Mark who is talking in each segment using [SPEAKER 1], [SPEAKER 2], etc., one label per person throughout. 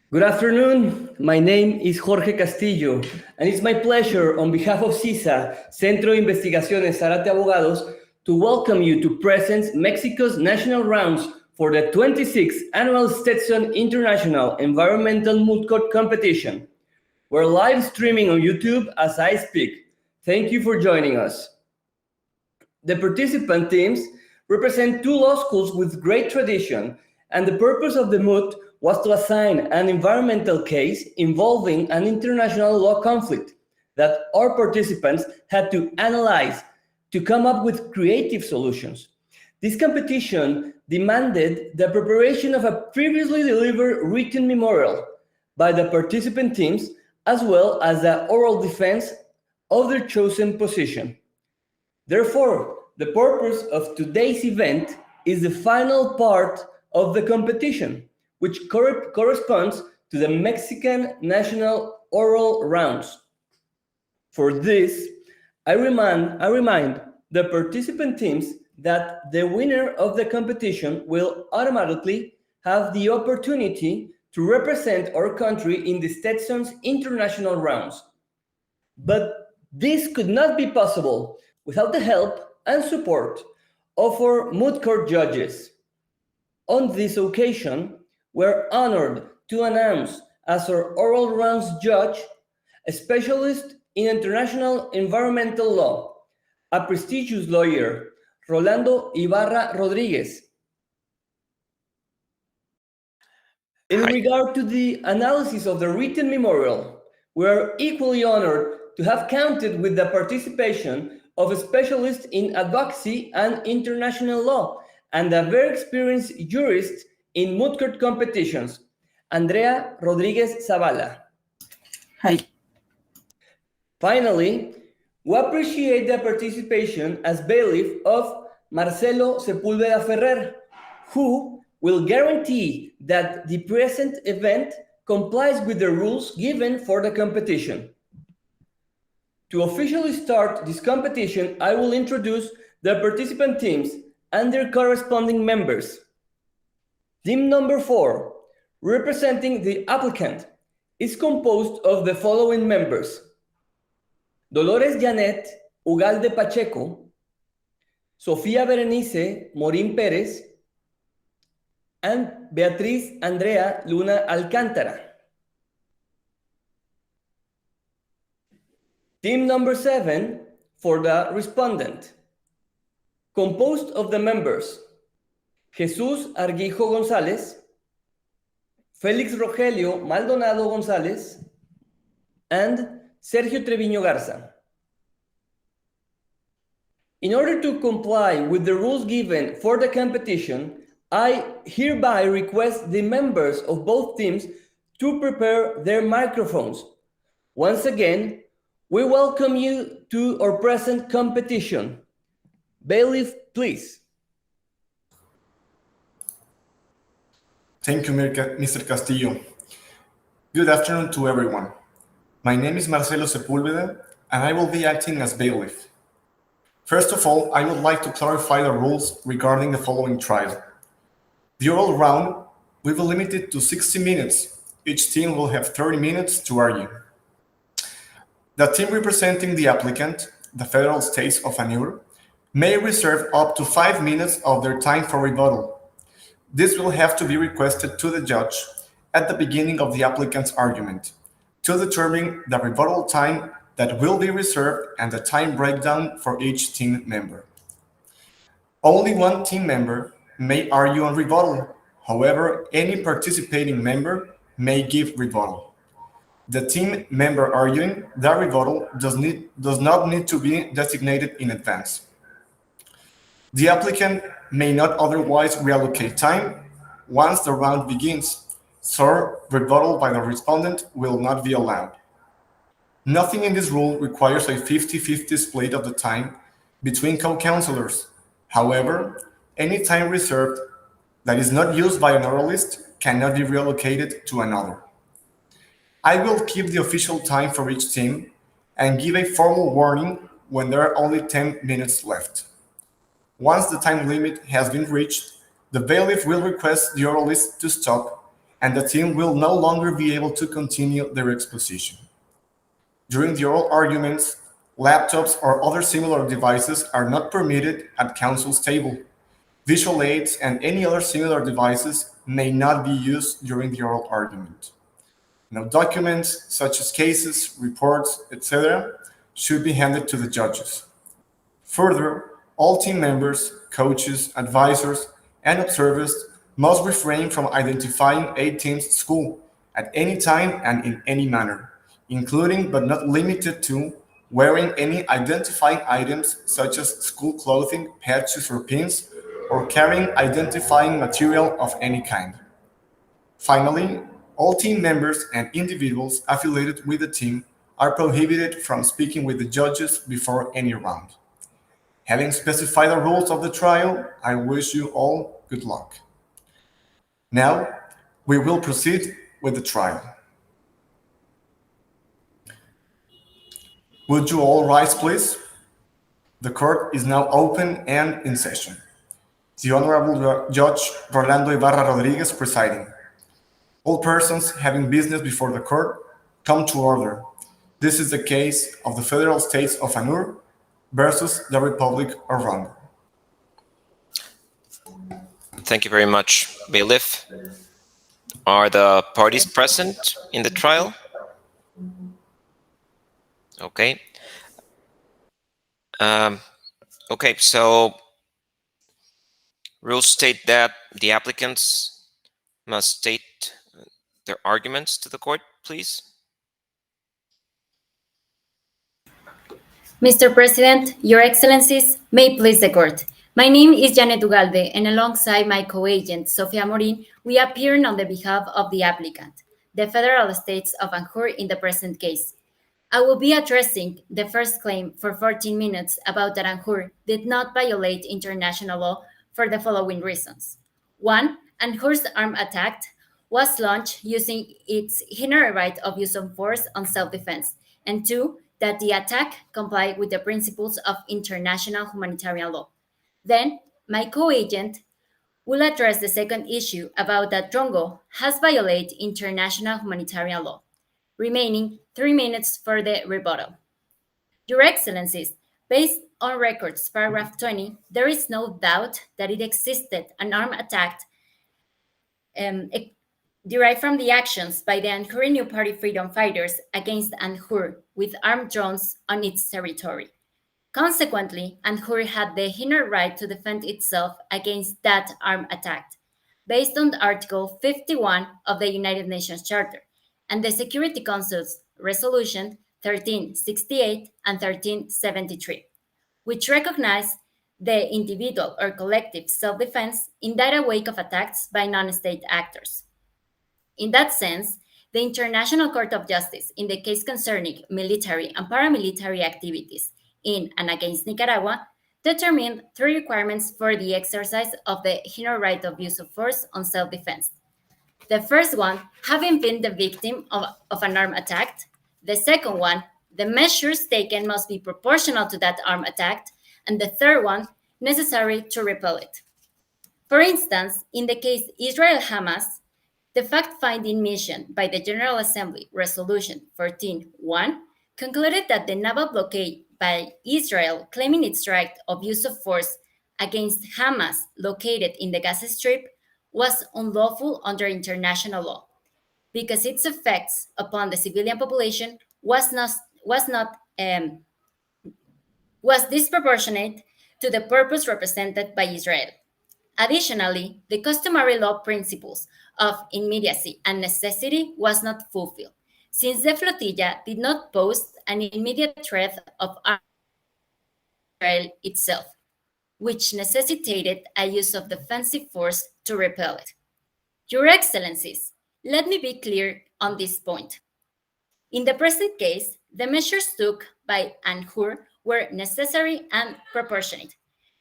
[SPEAKER 1] Good afternoon. My name is Jorge Castillo, and it's my pleasure on behalf of CISA, Centro de Investigaciones Zárate Abogados, to welcome you to present Mexico's national rounds for the 26th Annual Stetson International Environmental Moot Court Competition. We're live streaming on YouTube as I speak. Thank you for joining us. The participant teams represent two law schools with great tradition, and the purpose of the moot was to assign an environmental case involving an international law conflict that our participants had to analyze to come up with creative solutions. This competition demanded the preparation of a previously delivered written memorial by the participant teams, as well as the oral defense of their chosen position. Therefore, the purpose of today's event is the final part of the competition, which corresponds to the Mexican National Oral Rounds. For this, I remind the participant teams that the winner of the competition will automatically have the opportunity to represent our country in the Stetson's international rounds. But this could not be possible without the help and support of our moot court judges. On this occasion, we're honored to announce as our oral rounds judge a specialist in international environmental law, a prestigious lawyer, Rolando Ibarra Rodriguez. In regard to the analysis of the written memorial, we are equally honored to have counted with the participation of a specialist in advocacy and international law and a very experienced jurist in moot court competitions, Andrea Rodriguez Zavala.
[SPEAKER 2] Hi.
[SPEAKER 1] Finally, we appreciate the participation as bailiff of Marcelo Sepúlveda Ferrer, who will guarantee that the present event complies with the rules given for the competition. To officially start this competition, I will introduce the participant teams and their corresponding members. Team number 4, representing the applicant, is composed of the following members: Dolores Janet Ugalde Pacheco, Sofía Berenice Morín Pérez, and Beatriz Andrea Luna Alcántara. Team number 7 for the respondent, composed of the members Jesús Arguijo González, Félix Rogelio Maldonado González, and Sergio Treviño Garza. In order to comply with the rules given for the competition, I hereby request the members of both teams to prepare their microphones. Once again, we welcome you to our present competition. Bailiff, please.
[SPEAKER 3] Thank you, Mr. Castillo. Good afternoon to everyone. My name is Marcelo Sepúlveda, and I will be acting as bailiff. First of all, I would like to clarify the rules regarding the following trial. The oral round will be limited to 60 minutes. Each team will have 30 minutes to argue. The team representing the applicant, the federal states of ANUR, may reserve up to 5 minutes of their time for rebuttal. This will have to be requested to the judge at the beginning of the applicant's argument to determine the rebuttal time that will be reserved and the time breakdown for each team member. Only one team member may argue on rebuttal. However, any participating member may give rebuttal. The team member arguing the rebuttal does not need to be designated in advance. The applicant may not otherwise reallocate time once the round begins, so rebuttal by the respondent will not be allowed. Nothing in this rule requires a 50-50 split of the time between co-counselors. However, any time reserved that is not used by an oralist cannot be reallocated to another. I will keep the official time for each team and give a formal warning when there are only 10 minutes left. Once the time limit has been reached, the bailiff will request the oralist to stop and the team will no longer be able to continue their exposition. During the oral arguments, laptops or other similar devices are not permitted at counsel's table. Visual aids and any other similar devices may not be used during the oral argument. Now, documents such as cases, reports, etc., should be handed to the judges. Further, all team members, coaches, advisors, and observers must refrain from identifying a team's school at any time and in any manner, including but not limited to wearing any identifying items such as school clothing, patches, or pins, or carrying identifying material of any kind. Finally, all team members and individuals affiliated with the team are prohibited from speaking with the judges before any round. Having specified the rules of the trial, I wish you all good luck. Now, we will proceed with the trial. Would you all rise, please? The court is now open and in session. The Honorable Judge Rolando Ibarra Rodriguez presiding. All persons having business before the court come to order. This is the case of the Federal States of ANUR versus the Republic of Rwanda.
[SPEAKER 2] Thank you very much, Bailiff. Are the parties present in the trial? Okay. Okay, so rules state that the applicants must state their arguments to the court, please.
[SPEAKER 4] Mr. President, Your Excellencies, may it please the court. My name is Janet Ugalde, and alongside my co-agent, Sofia Morin, we appear on the behalf of the applicant, the Federal States of ANUR in the present case. I will be addressing the first claim for 14 minutes about that ANUR did not violate international law for the following reasons. 1. ANUR's armed attack was launched using its inherent right of use of force on self-defense, and 2, that the attack complied with the principles of international humanitarian law. Then, my co-agent will address the second issue about that Drongo has violated international humanitarian law, remaining 3 minutes for the rebuttal. Your Excellencies, based on records paragraph 20, there is no doubt that it existed an armed attack derived from the actions by the ANUR New Party freedom fighters against ANUR with armed drones on its territory. Consequently, ANUR had the inherent right to defend itself against that armed attack, based on Article 51 of the United Nations Charter and the Security Council's Resolution 1368 and 1373, which recognize the individual or collective self-defense in the wake of attacks by non-state actors. In that sense, the International Court of Justice, in the case concerning military and paramilitary activities in and against Nicaragua, determined 3 requirements for the exercise of the inherent right of use of force on self-defense. The first one, having been the victim of an armed attack. The second one, the measures taken must be proportional to that armed attack. And the third one, necessary to repel it. For instance, in the case Israel-Hamas, the fact-finding mission by the General Assembly, Resolution 14.1, concluded that the naval blockade by Israel claiming its right of use of force against Hamas located in the Gaza Strip was unlawful under international law because its effects upon the civilian population was disproportionate to the purpose represented by Israel. Additionally, the customary law principles of immediacy and necessity was not fulfilled, since the flotilla did not pose an immediate threat of Israel itself, which necessitated a use of defensive force to repel it. Your Excellencies, let me be clear on this point. In the present case, the measures took by ANUR were necessary and proportionate,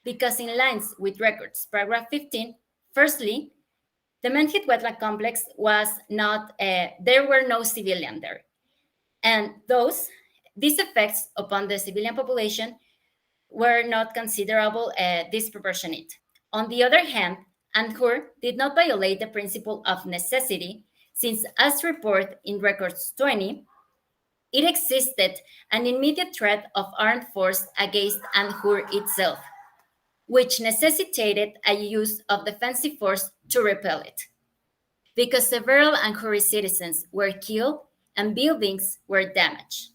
[SPEAKER 4] because in lines with records, paragraph 15, firstly, the Manhit wetland complex was not, there were no civilians there. And these effects upon the civilian population were not considerable disproportionate. On the other hand, ANUR did not violate the principle of necessity since as reported in Records 20, it existed an immediate threat of armed force against Anjur itself, which necessitated a use of defensive force to repel it, because several Anjuri citizens were killed and buildings were damaged.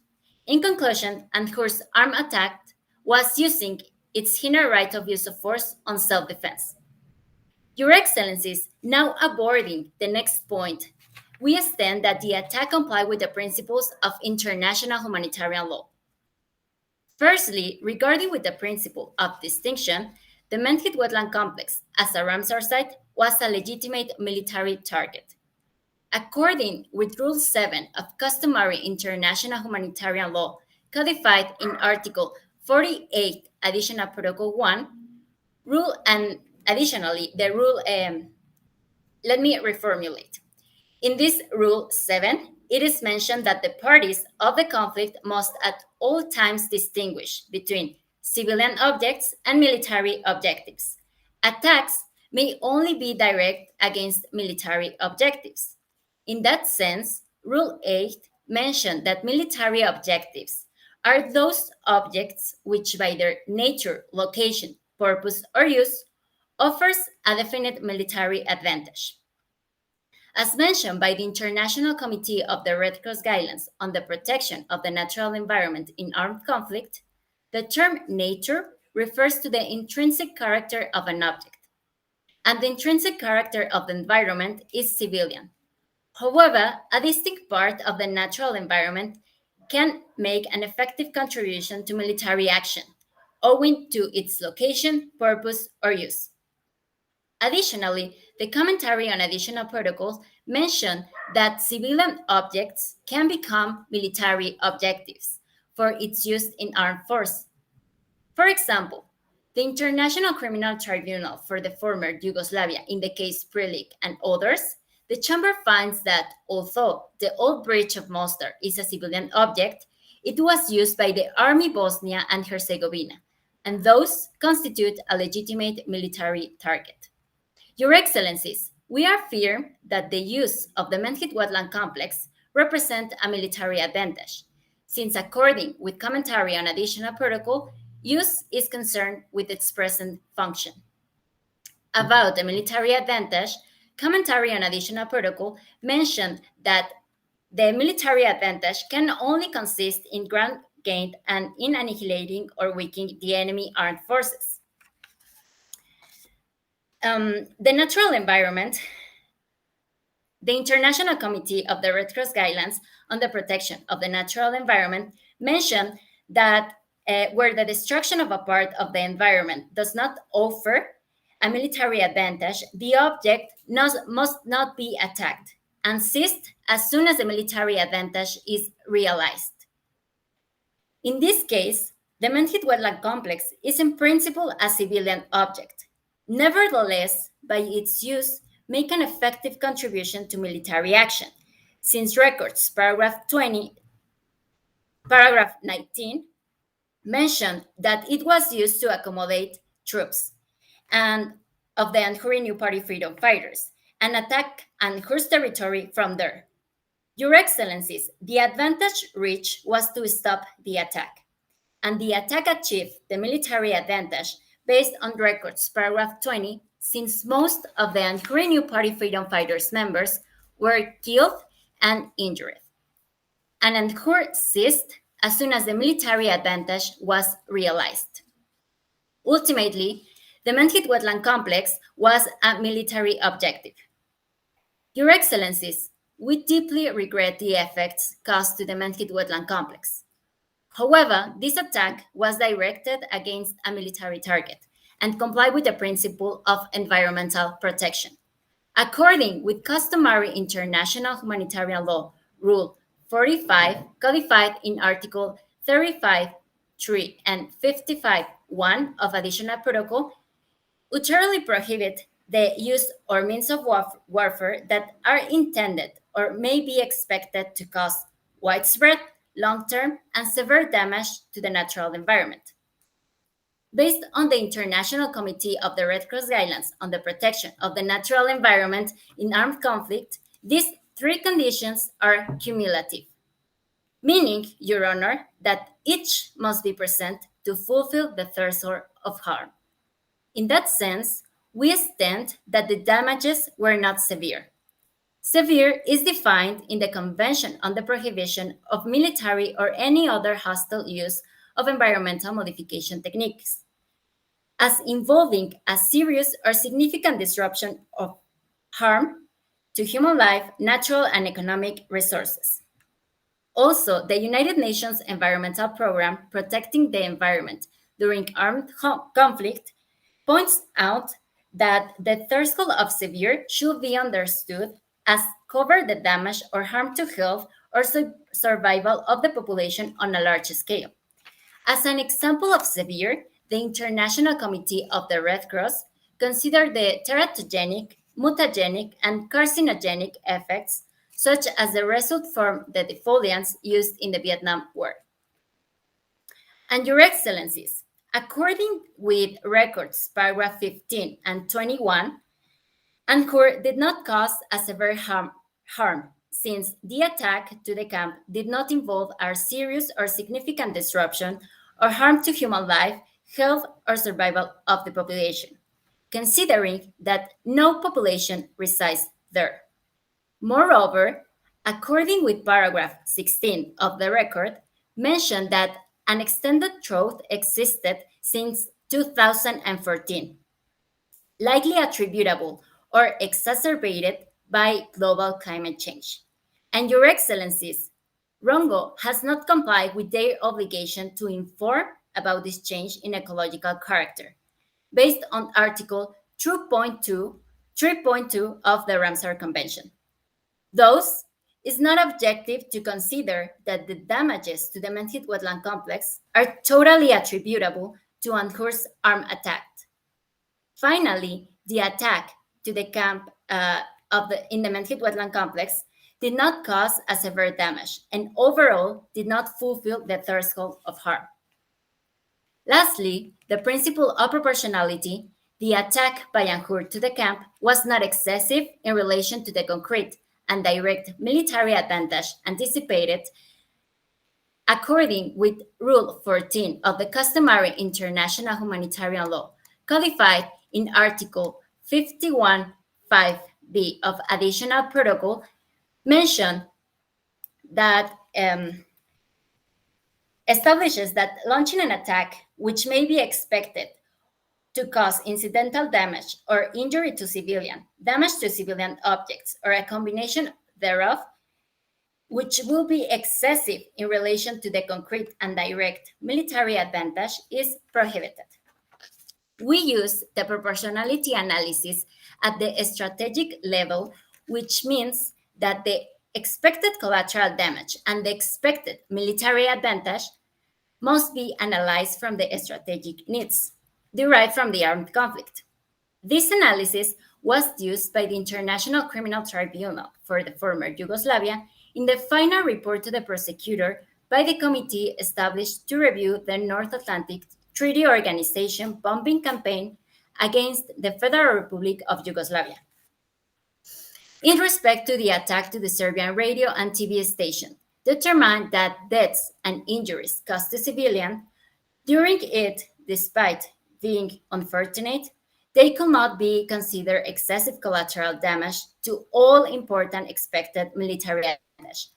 [SPEAKER 4] In conclusion, Anjur's armed attack was using its inherent right of use of force on self-defense. Your Excellencies, now aborting the next point, we stand that the attack complied with the principles of international humanitarian law. Firstly, regarding with the principle of distinction, the Menhit wetland complex as a Ramsar site was a legitimate military target. According with Rule 7 of customary international humanitarian law, codified in Article 48, Additional Protocol 1, rule and additionally, the rule, let me reformulate. In this Rule 7, it is mentioned that the parties of the conflict must at all times distinguish between civilian objects and military objectives. Attacks may only be direct against military objectives. In that sense, Rule 8 mentioned that military objectives are those objects which by their nature, location, purpose, or use offers a definite military advantage. As mentioned by the International Committee of the Red Cross Guidelines on the Protection of the Natural Environment in Armed Conflict, the term nature refers to the intrinsic character of an object, and the intrinsic character of the environment is civilian. However, a distinct part of the natural environment can make an effective contribution to military action, owing to its location, purpose, or use. Additionally, the commentary on additional protocols mention that civilian objects can become military objectives for its use in armed force. For example, the International Criminal Tribunal for the former Yugoslavia in the case Prilic and others, the Chamber finds that although the old bridge of Mostar is a civilian object, it was used by the Army Bosnia and Herzegovina, and those constitute a legitimate military target. Your Excellencies, we are fear that the use of the Menhit wetland complex represent a military advantage, since according with commentary on additional protocol, use is concerned with its present function. About the military advantage, commentary on additional protocol mentioned that the military advantage can only consist in ground gained and in annihilating or weakening the enemy armed forces. The natural environment, the International Committee of the Red Cross Guidelines on the Protection of the Natural Environment mentioned that where the destruction of a part of the environment does not offer a military advantage, the object must not be attacked and ceased as soon as the military advantage is realized. In this case, the Menhit wetland complex is in principle a civilian object. Nevertheless, by its use, make an effective contribution to military action, since records paragraph 19 mentioned that it was used to accommodate troops and of the Anjuri New Party freedom fighters and attack Anjur's territory from there. Your Excellencies, the advantage reached was to stop the attack, and the attack achieved the military advantage based on records paragraph 20, since most of the Anjuri New Party freedom fighters members were killed and injured. And Anjur ceased as soon as the military advantage was realized. Ultimately, the Menhit wetland complex was a military objective. Your Excellencies, we deeply regret the effects caused to the Menhit wetland complex. However, this attack was directed against a military target and complied with the principle of environmental protection. According with customary international humanitarian law, Rule 45, codified in Article 35.3 and 55.1 of Additional Protocol, utterly prohibit the use or means of warfare that are intended or may be expected to cause widespread, long-term, and severe damage to the natural environment. Based on the International Committee of the Red Cross Guidelines on the Protection of the Natural Environment in Armed Conflict, these three conditions are cumulative, meaning, Your Honor, that each must be present to fulfill the threshold of harm. In that sense, we stand that the damages were not severe. Severe is defined in the Convention on the Prohibition of Military or any other hostile use of environmental modification techniques, as involving a serious or significant disruption of harm to human life, natural and economic resources. Also, the United Nations Environmental Program Protecting the Environment During Armed Conflict points out that the threshold of severe should be understood as cover the damage or harm to health or survival of the population on a large scale. As an example of severe, the International Committee of the Red Cross considered the teratogenic, mutagenic, and carcinogenic effects, such as the result from the defoliants used in the Vietnam War. And Your Excellencies, according with records, paragraph 15 and 21, UNHCR did not cause a severe harm, since the attack to the camp did not involve a serious or significant disruption or harm to human life, health, or survival of the population, considering that no population resides there. Moreover, according with paragraph 16 of the record, mentioned that an extended drought existed since 2014, likely attributable or exacerbated by global climate change. And Your Excellencies, Rongo has not complied with their obligation to inform about this change in ecological character, based on Article 3.2 of the Ramsar Convention. Thus, it's not objective to consider that the damages to the Menhit wetland complex are totally attributable to UNHCR's armed attack. Finally, the attack to the camp in the Menhit wetland complex did not cause a severe damage and overall did not fulfill the threshold of harm. Lastly, the principle of proportionality, the attack by UNHCR to the camp was not excessive in relation to the concrete and direct military advantage anticipated according with Rule 14 of the customary international humanitarian law, codified in Article 51.5b of Additional Protocol, mentioned that establishes that launching an attack which may be expected to cause incidental damage or injury to civilian, damage to civilian objects, or a combination thereof, which will be excessive in relation to the concrete and direct military advantage, is prohibited. We use the proportionality analysis at the strategic level, which means that the expected collateral damage and the expected military advantage must be analyzed from the strategic needs derived from the armed conflict. This analysis was used by the International Criminal Tribunal for the former Yugoslavia in the final report to the prosecutor by the committee established to review the North Atlantic Treaty Organization bombing campaign against the Federal Republic of Yugoslavia. In respect to the attack to the Serbian radio and TV station, determined that deaths and injuries caused to civilians during it, despite being unfortunate, they could not be considered excessive collateral damage to all important expected military advantage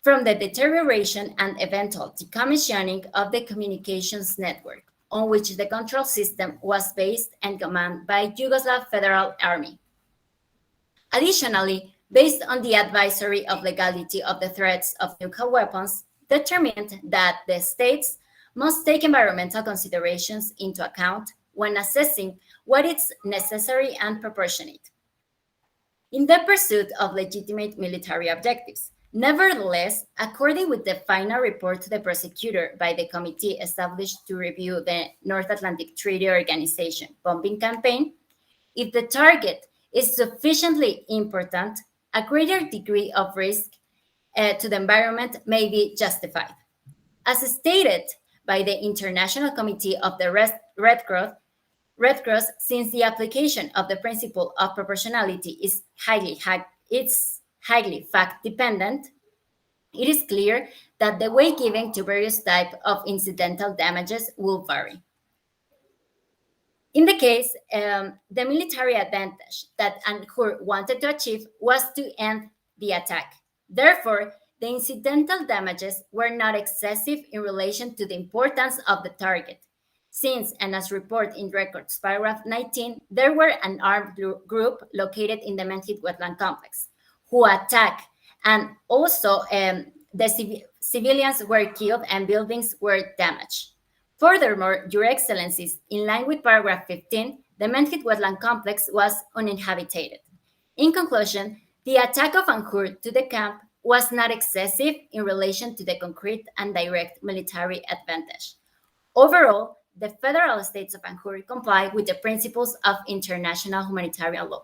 [SPEAKER 4] from the deterioration and eventual decommissioning of the communications network on which the control system was based and commanded by Yugoslav Federal Army. Additionally, based on the advisory of legality of the threats of nuclear weapons, determined that the states must take environmental considerations into account when assessing what is necessary and proportionate in the pursuit of legitimate military objectives. Nevertheless, according with the final report to the prosecutor by the committee established to review the North Atlantic Treaty Organization bombing campaign, if the target is sufficiently important, a greater degree of risk to the environment may be justified. As stated by the International Committee of the Red Cross, since the application of the principle of proportionality is highly fact-dependent, it is clear that the weight given to various types of incidental damages will vary. In the case, the military advantage that Anjur wanted to achieve was to end the attack. Therefore, the incidental damages were not excessive in relation to the importance of the target. Since, and as reported in records paragraph 19, there were an armed group located in the Menhit wetland complex who attacked, and also the civilians were killed and buildings were damaged. Furthermore, Your Excellencies, in line with paragraph 15, the Menhit wetland complex was uninhabited. In conclusion, the attack of Anjur to the camp was not excessive in relation to the concrete and direct military advantage. Overall, the federal states of Anjur comply with the principles of international humanitarian law.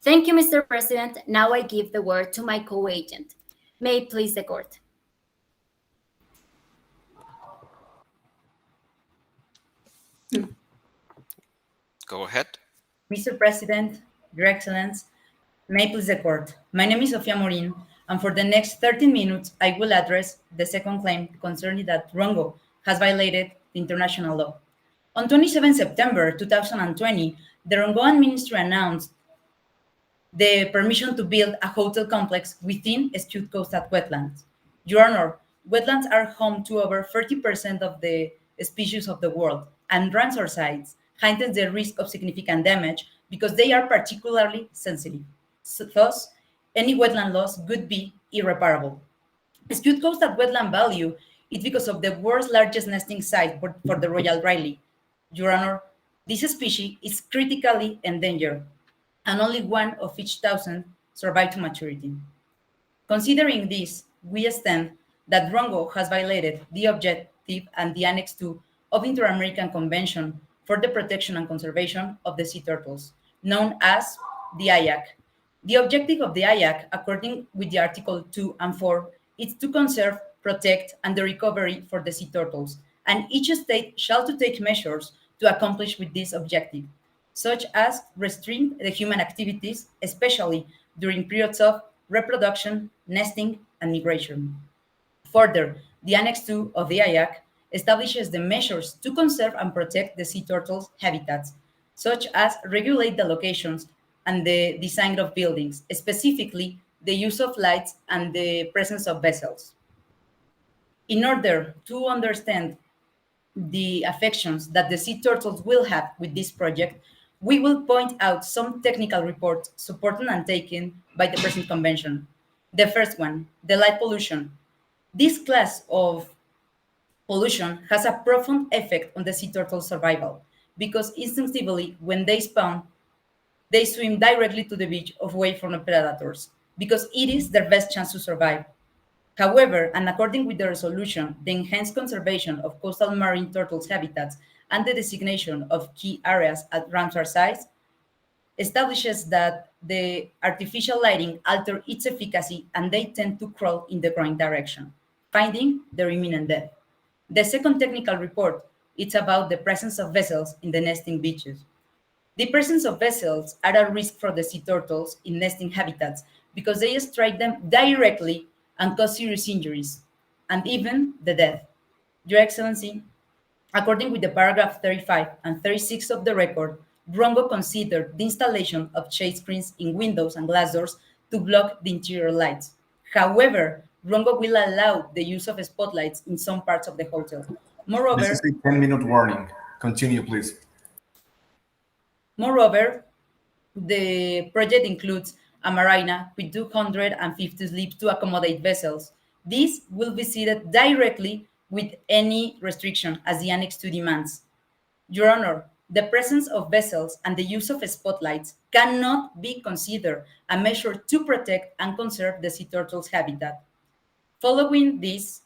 [SPEAKER 4] Thank you, Mr. President. Now I give the word to my co-agent. May it please the court.
[SPEAKER 2] Go ahead.
[SPEAKER 5] Mr. President, Your Excellence, may it please the court. My name is Sofia Morin, and for the next 13 minutes, I will address the second claim concerning that Rongo has violated the international law. On 27 September 2020, the Rongoan ministry announced the permission to build a hotel complex within Eastern coastal wetlands. Your Honor, wetlands are home to over 30% of the species of the world, and Ramsar sites heightens the risk of significant damage because they are particularly sensitive. Thus, any wetland loss would be irreparable. Eastern coastal wetland value is because of the world's largest nesting site for the Royal Riley. Your Honor, this species is critically endangered, and only one of each 1,000 survive to maturity. Considering this, we stand that Rongo has violated the objective and the Annex 2 of the Inter-American Convention for the Protection and Conservation of the Sea Turtles, known as the IAC. The objective of the IAC, according with the Article 2 and 4, is to conserve, protect, and the recovery for the sea turtles, and each state shall to take measures to accomplish with this objective, such as restrain the human activities, especially during periods of reproduction, nesting, and migration. Further, the Annex 2 of the IAC establishes the measures to conserve and protect the sea turtles' habitats, such as regulate the locations and the design of buildings, specifically the use of lights and the presence of vessels. In order to understand the affections that the sea turtles will have with this project, we will point out some technical reports supported and taken by the present convention. The first one, the light pollution. This class of pollution has a profound effect on the sea turtle's survival because instinctively, when they spawn, they swim directly to the beach away from the predators because it is their best chance to survive. However, and according with the resolution, the enhanced conservation of coastal marine turtles' habitats and the designation of key areas at Ramsar sites establishes that the artificial lighting alters its efficacy and they tend to crawl in the wrong direction, finding their imminent death. The second technical report is about the presence of vessels in the nesting beaches. The presence of vessels are a risk for the sea turtles in nesting habitats because they strike them directly and cause serious injuries, and even the death. Your Excellency, according with the paragraph 35 and 36 of the record, Rongo considered the installation of shade screens in windows and glass doors to block the interior lights. However, Rongo will allow the use of spotlights in some parts of the hotel. Moreover,
[SPEAKER 3] This is a 10-minute warning. Continue, please.
[SPEAKER 5] Moreover, the project includes a marina with 250 slips to accommodate vessels. These will be seated directly with any restriction as the Annex 2 demands. Your Honor, the presence of vessels and the use of spotlights cannot be considered a measure to protect and conserve the sea turtle's habitat. Following this,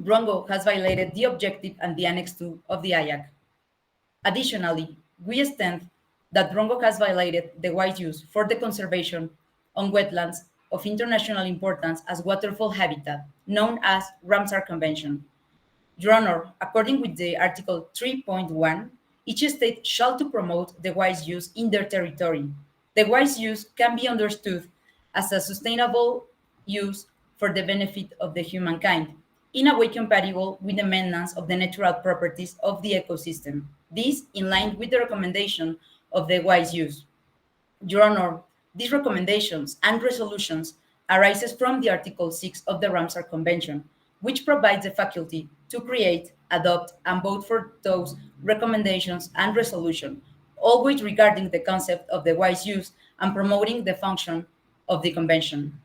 [SPEAKER 5] Rongo has violated the objective and the Annex 2 of the IAC. Additionally, we stand that Rongo has violated the wide use for the conservation on wetlands of international importance as waterfowl habitat, known as Ramsar Convention. Your Honor, according with the Article 3.1, each state shall to promote the wise use in their territory. The wise use can be understood as a sustainable use for the benefit of the humankind, in a way compatible with the maintenance of the natural properties of the ecosystem. This in line with the recommendation of the wise use. Your Honor, these recommendations and resolutions arises from the Article 6 of the Ramsar Convention, which provides the faculty to create, adopt, and vote for those recommendations and resolutions, always regarding the concept of the wise use and promoting the function of the Convention.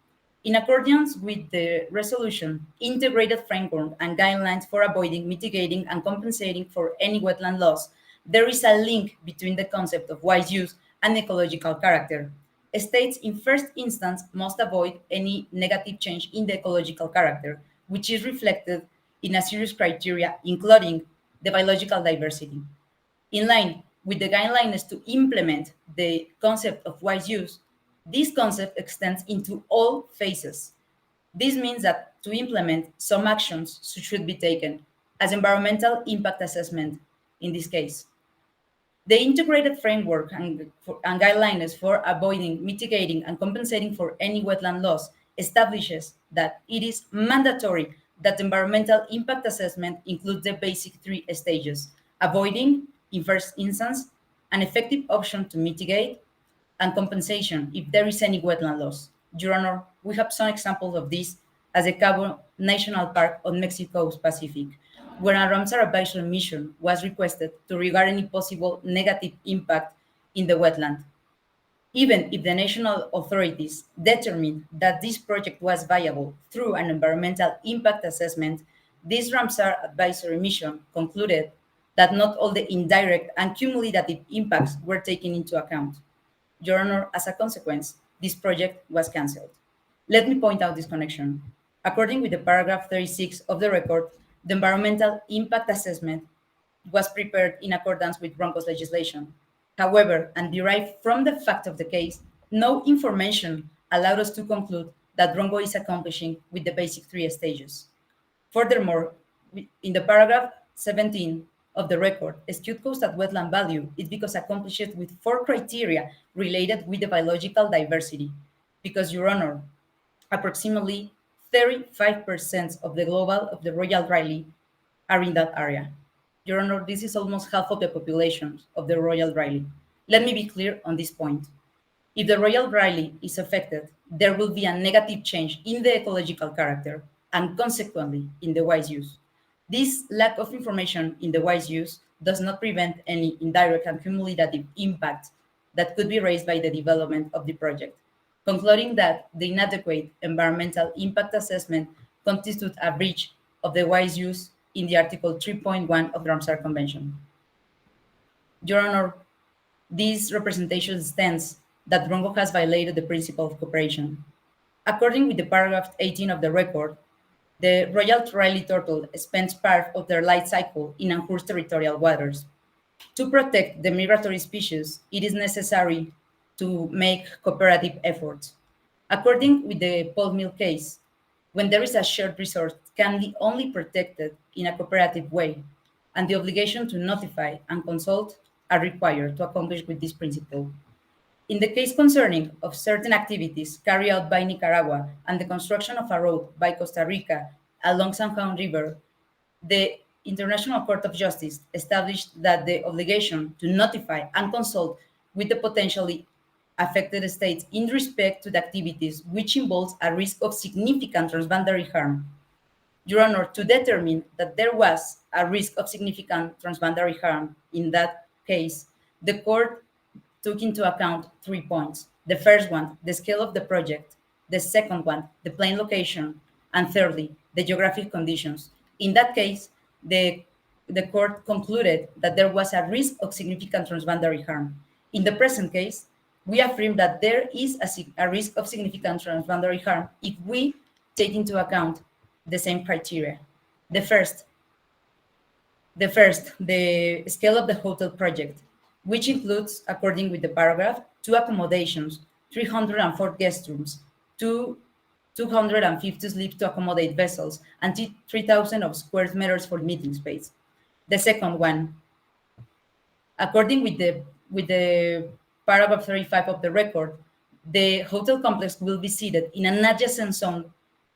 [SPEAKER 5] In accordance with the resolution, integrated framework and guidelines for avoiding, mitigating, and compensating for any wetland loss, there is a link between the concept of wise use and ecological character. States in first instance must avoid any negative change in the ecological character, which is reflected in a series of criteria, including the biological diversity. In line with the guidelines to implement the concept of wise use, this concept extends into all phases. This means that to implement, some actions should be taken, as environmental impact assessment in this case. The integrated framework and guidelines for avoiding, mitigating, and compensating for any wetland loss establishes that it is mandatory that environmental impact assessment includes the basic three stages: avoiding, in first instance, an effective option to mitigate, and compensation if there is any wetland loss. Your Honor, we have some examples of this as the Cabo National Park on Mexico's Pacific, where a Ramsar advisory mission was requested to regard any possible negative impact in the wetland. Even if the national authorities determined that this project was viable through an environmental impact assessment, this Ramsar advisory mission concluded that not all the indirect and cumulative impacts were taken into account. Your Honor, as a consequence, this project was cancelled. Let me point out this connection. According with the paragraph 36 of the record, the environmental impact assessment was prepared in accordance with Ronco's legislation. However, and derived from the fact of the case, no information allowed us to conclude that Ronco is accomplishing with the basic three stages. Furthermore, in the paragraph 17 of the record, skewed coastal wetland value is because accomplished with 4 criteria related with the biological diversity. Because, Your Honor, approximately 35% of the global of the Royal Riley are in that area. Your Honor, this is almost half of the population of the Royal Riley. Let me be clear on this point. If the Royal Riley is affected, there will be a negative change in the ecological character and consequently in the wise use. This lack of information in the wise use does not prevent any indirect and cumulative impact that could be raised by the development of the project, concluding that the inadequate environmental impact assessment constitutes a breach of the wise use in the Article 3.1 of the Ramsar Convention. Your Honor, this representation stands that Ronco has violated the principle of cooperation. According with the paragraph 18 of the record, the Royal Riley turtle spends part of their life cycle in uncovered territorial waters. To protect the migratory species, it is necessary to make cooperative efforts. According with the pulp mill case, when there is a shared resource, can be only protected in a cooperative way, and the obligation to notify and consult are required to accomplish with this principle. In the case concerning of certain activities carried out by Nicaragua and the construction of a road by Costa Rica along San Juan River, the International Court of Justice established that the obligation to notify and consult with the potentially affected states in respect to the activities which involves a risk of significant transboundary harm. Your Honor, to determine that there was a risk of significant transboundary harm in that case, the court took into account 3 points. The first one, the scale of the project. The second one, the plane location. And thirdly, the geographic conditions. In that case, the court concluded that there was a risk of significant transboundary harm. In the present case, we affirm that there is a risk of significant transboundary harm if we take into account the same criteria. The first, the scale of the hotel project, which includes, according with the paragraph, 2 accommodations, 304 guest rooms, 250 sleeps to accommodate vessels, and 3,000 of square meters for meeting space. The second one, according with the paragraph 35 of the record, the hotel complex will be seated in an adjacent zone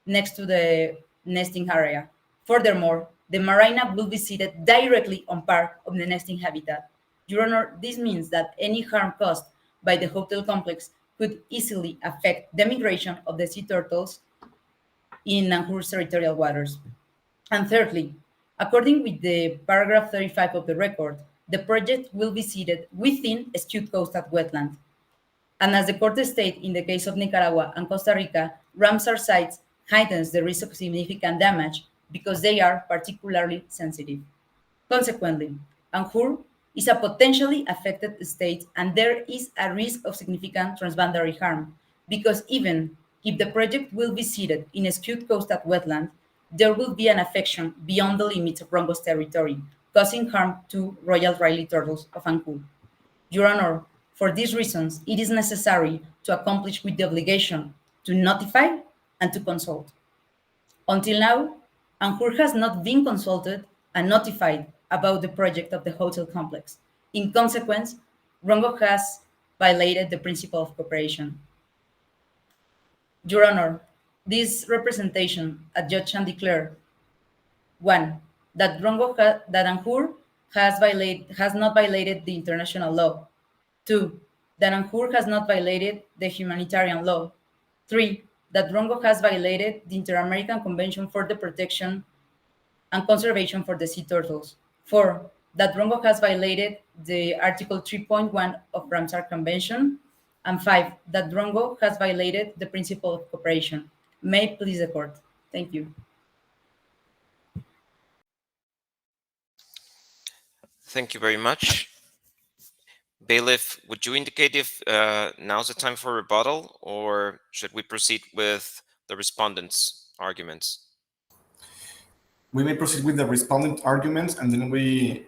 [SPEAKER 5] next to the nesting area. Furthermore, the marina will be seated directly on part of the nesting habitat. Your Honor, this means that any harm caused by the hotel complex could easily affect the migration of the sea turtles in Nanjur's territorial waters. And thirdly, according with the paragraph 35 of the record, the project will be seated within a skewed coastal wetland. And as the court stated in the case of Nicaragua and Costa Rica, Ramsar sites heightens the risk of significant damage because they are particularly sensitive. Consequently, Anjur is a potentially affected state and there is a risk of significant transboundary harm because even if the project will be seated in a skewed coastal wetland, there will be an affection beyond the limits of Rongo's territory, causing harm to Royal Riley turtles of Anjur. Your Honor, for these reasons, it is necessary to accomplish with the obligation to notify and to consult. Until now, Anjur has not been consulted and notified about the project of the hotel complex. In consequence, Rongo has violated the principle of cooperation. Your Honor, this representation adjudge and declare: 1. That Anjur has not violated the international law. 2. That Anjur has not violated the humanitarian law. 3. That Rongo has violated the Inter-American Convention for the Protection and Conservation for the Sea Turtles. 4. That Rongo has violated the Article 3.1 of Ramsar Convention. And 5. That Rongo has violated the principle of cooperation. May it please the court. Thank you.
[SPEAKER 2] Thank you very much. Bailiff, would you indicate if now's the time for rebuttal, or should we proceed with the respondents' arguments?
[SPEAKER 3] We may proceed with the respondent arguments, and then we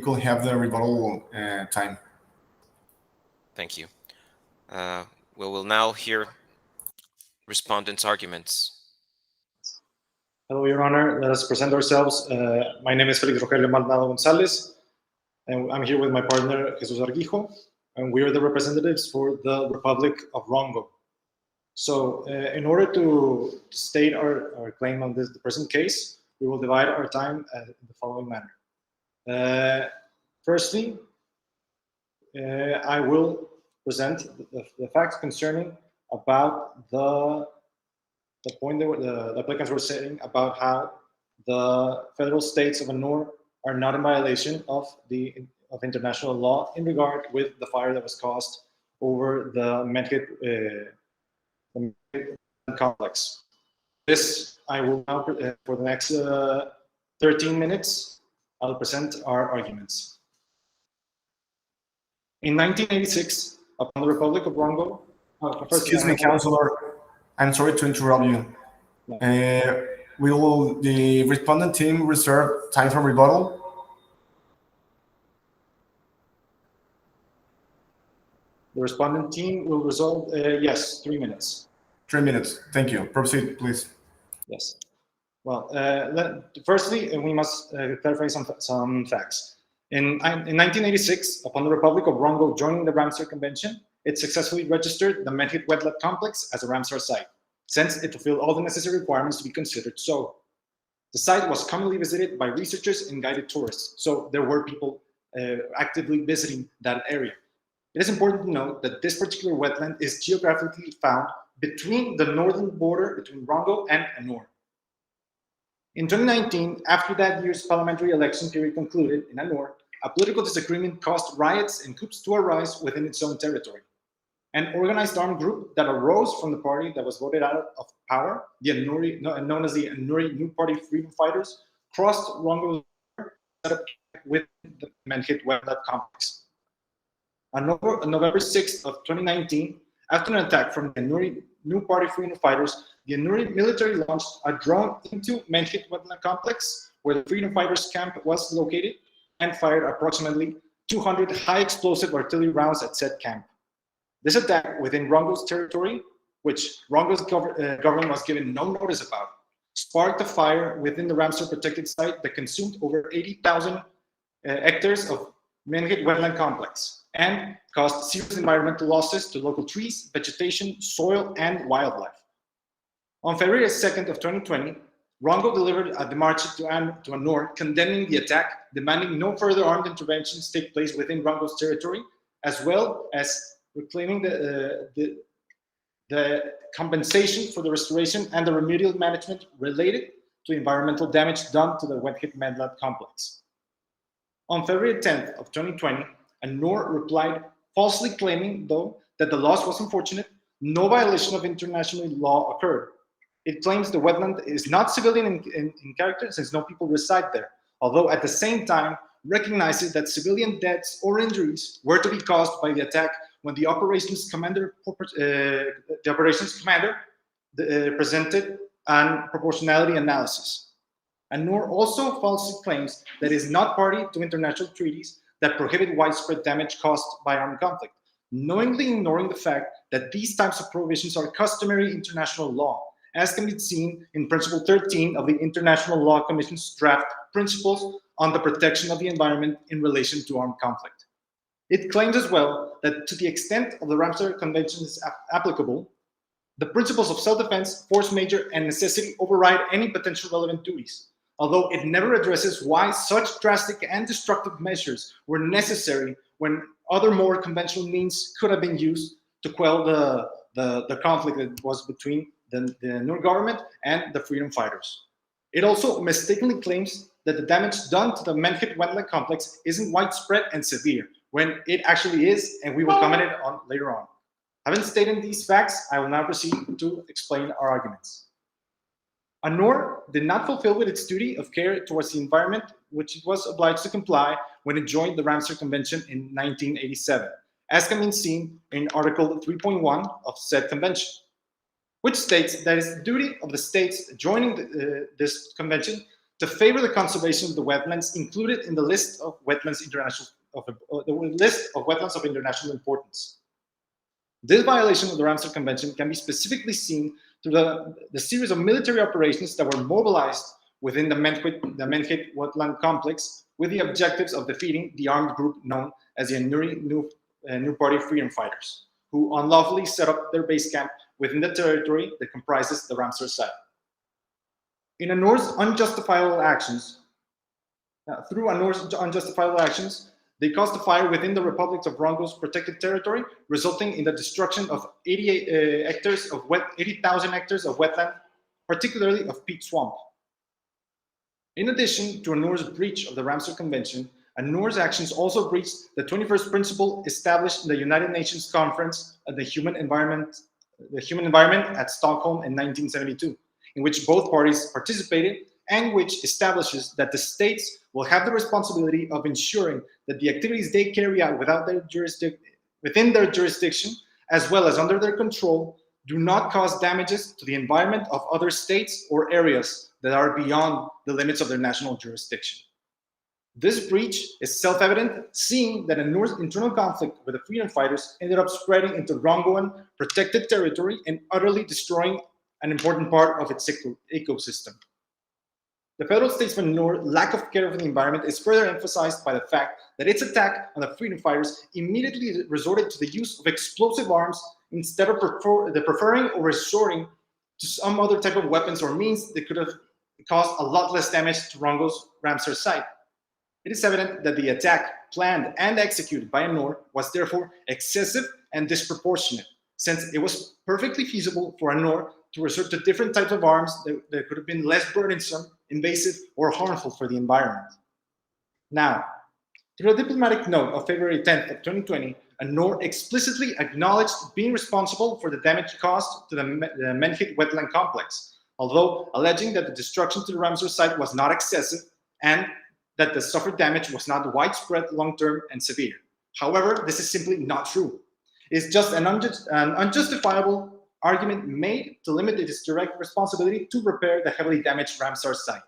[SPEAKER 3] could have the rebuttal time.
[SPEAKER 2] Thank you. We will now hear respondents' arguments.
[SPEAKER 6] Hello, Your Honor. Let us present ourselves. My name is Felix Rogelio Maldonado Gonzalez, and I'm here with my partner, Jesus Arguijo, and we are the representatives for the Republic of Rongo. So in order to state our claim on the present case, we will divide our time in the following manner. Firstly, I will present the facts concerning about the point that the applicants were saying about how the federal states of ANUR are not in violation of international law in regard with the fire that was caused over the Medhit complex. This I will now, for the next 13 minutes, I'll present our arguments. In 1986, upon the Republic of Rongo,
[SPEAKER 3] Excuse me, Counselor. I'm sorry to interrupt you. Will the respondent team reserve time for rebuttal?
[SPEAKER 6] The respondent team will resolve, yes, 3 minutes.
[SPEAKER 3] 3 minutes. Thank you. Proceed, please.
[SPEAKER 6] Yes. Well, firstly, we must clarify some facts. In 1986, upon the Republic of Rongo joining the Ramsar Convention, it successfully registered the Medhit Wetland Complex as a Ramsar site, since it fulfilled all the necessary requirements to be considered so. The site was commonly visited by researchers and guided tourists, so there were people actively visiting that area. It is important to note that this particular wetland is geographically found between the northern border between Rongo and ANUR. In 2019, after that year's parliamentary election period concluded in ANUR, a political disagreement caused riots and coups to arise within its own territory. An organized armed group that arose from the party that was voted out of power, the Anuri, known as the Anuri New Party Freedom Fighters, crossed Rongo's border, set up with the Medhit Wetland Complex. On November 6th of 2019, after an attack from the Anuri New Party Freedom Fighters, the Anuri military launched a drone into Medhit Wetland Complex, where the Freedom Fighters camp was located, and fired approximately 200 high explosive artillery rounds at said camp. This attack within Rongo's territory, which Rongo's government was given no notice about, sparked a fire within the Ramsar protected site that consumed over 80,000 hectares of Medhit Wetland Complex and caused serious environmental losses to local trees, vegetation, soil, and wildlife. On February 2nd of 2020, Rongo delivered a demarche to ANOR condemning the attack, demanding no further armed interventions take place within Rongo's territory, as well as reclaiming the compensation for the restoration and the remedial management related to environmental damage done to the wet-hit Medland complex. On February 10th of 2020, ANOR replied, falsely claiming, though, that the loss was unfortunate, no violation of international law occurred. It claims the wetland is not civilian in character since no people reside there, although at the same time recognizes that civilian deaths or injuries were to be caused by the attack when the operations commander presented an proportionality analysis. ANOR also falsely claims that it is not party to international treaties that prohibit widespread damage caused by armed conflict, knowingly ignoring the fact that these types of prohibitions are customary international law, as can be seen in Principle 13 of the International Law Commission's draft Principles on the Protection of the Environment in relation to armed conflict. It claims as well that to the extent of the Ramsar Convention is applicable, the principles of self-defense, force majeure, and necessity override any potential relevant duties, although it never addresses why such drastic and destructive measures were necessary when other more conventional means could have been used to quell the conflict that was between the ANOR government and the freedom fighters. It also mistakenly claims that the damage done to the Menhit wetland complex isn't widespread and severe, when it actually is, and we will comment it on later on. Having stated these facts, I will now proceed to explain our arguments. ANOR did not fulfill with its duty of care towards the environment, which it was obliged to comply when it joined the Ramsar Convention in 1987, as can be seen in Article 3.1 of said convention, which states that it's the duty of the states joining this convention to favor the conservation of the wetlands included in the list of wetlands of international importance. This violation of the Ramsar Convention can be specifically seen through the series of military operations that were mobilized within the Menhit wetland complex with the objectives of defeating the armed group known as the New Party Freedom Fighters, who unlawfully set up their base camp within the territory that comprises the Ramsar site. In ANOR's unjustifiable actions, they caused a fire within the Republic of Rongo's protected territory, resulting in the destruction of 80,000 hectares of wetland, particularly of peat swamp. In addition to ANOR's breach of the Ramsar Convention, ANOR's actions also breached the 21st principle established in the United Nations Conference on the Human Environment at Stockholm in 1972, in which both parties participated, and which establishes that the states will have the responsibility of ensuring that the activities they carry out within their jurisdiction, as well as under their control, do not cause damages to the environment of other states or areas that are beyond the limits of their national jurisdiction. This breach is self-evident, seeing that ANOR's internal conflict with the freedom fighters ended up spreading into Rongoan protected territory and utterly destroying an important part of its ecosystem. The federal states of ANOR lack of care for the environment is further emphasized by the fact that its attack on the freedom fighters immediately resorted to the use of explosive arms instead of preferring or resorting to some other type of weapons or means that could have caused a lot less damage to Rongo's Ramsar site. It is evident that the attack planned and executed by ANOR was therefore excessive and disproportionate, since it was perfectly feasible for ANOR to resort to different types of arms that could have been less burdensome, invasive, or harmful for the environment. Now, through a diplomatic note of February 10th of 2020, ANOR explicitly acknowledged being responsible for the damage caused to the Menhit wetland complex, although alleging that the destruction to the Ramsar site was not excessive and that the suffered damage was not widespread, long-term, and severe. However, this is simply not true. It's just an unjustifiable argument made to limit its direct responsibility to repair the heavily damaged Ramsar site.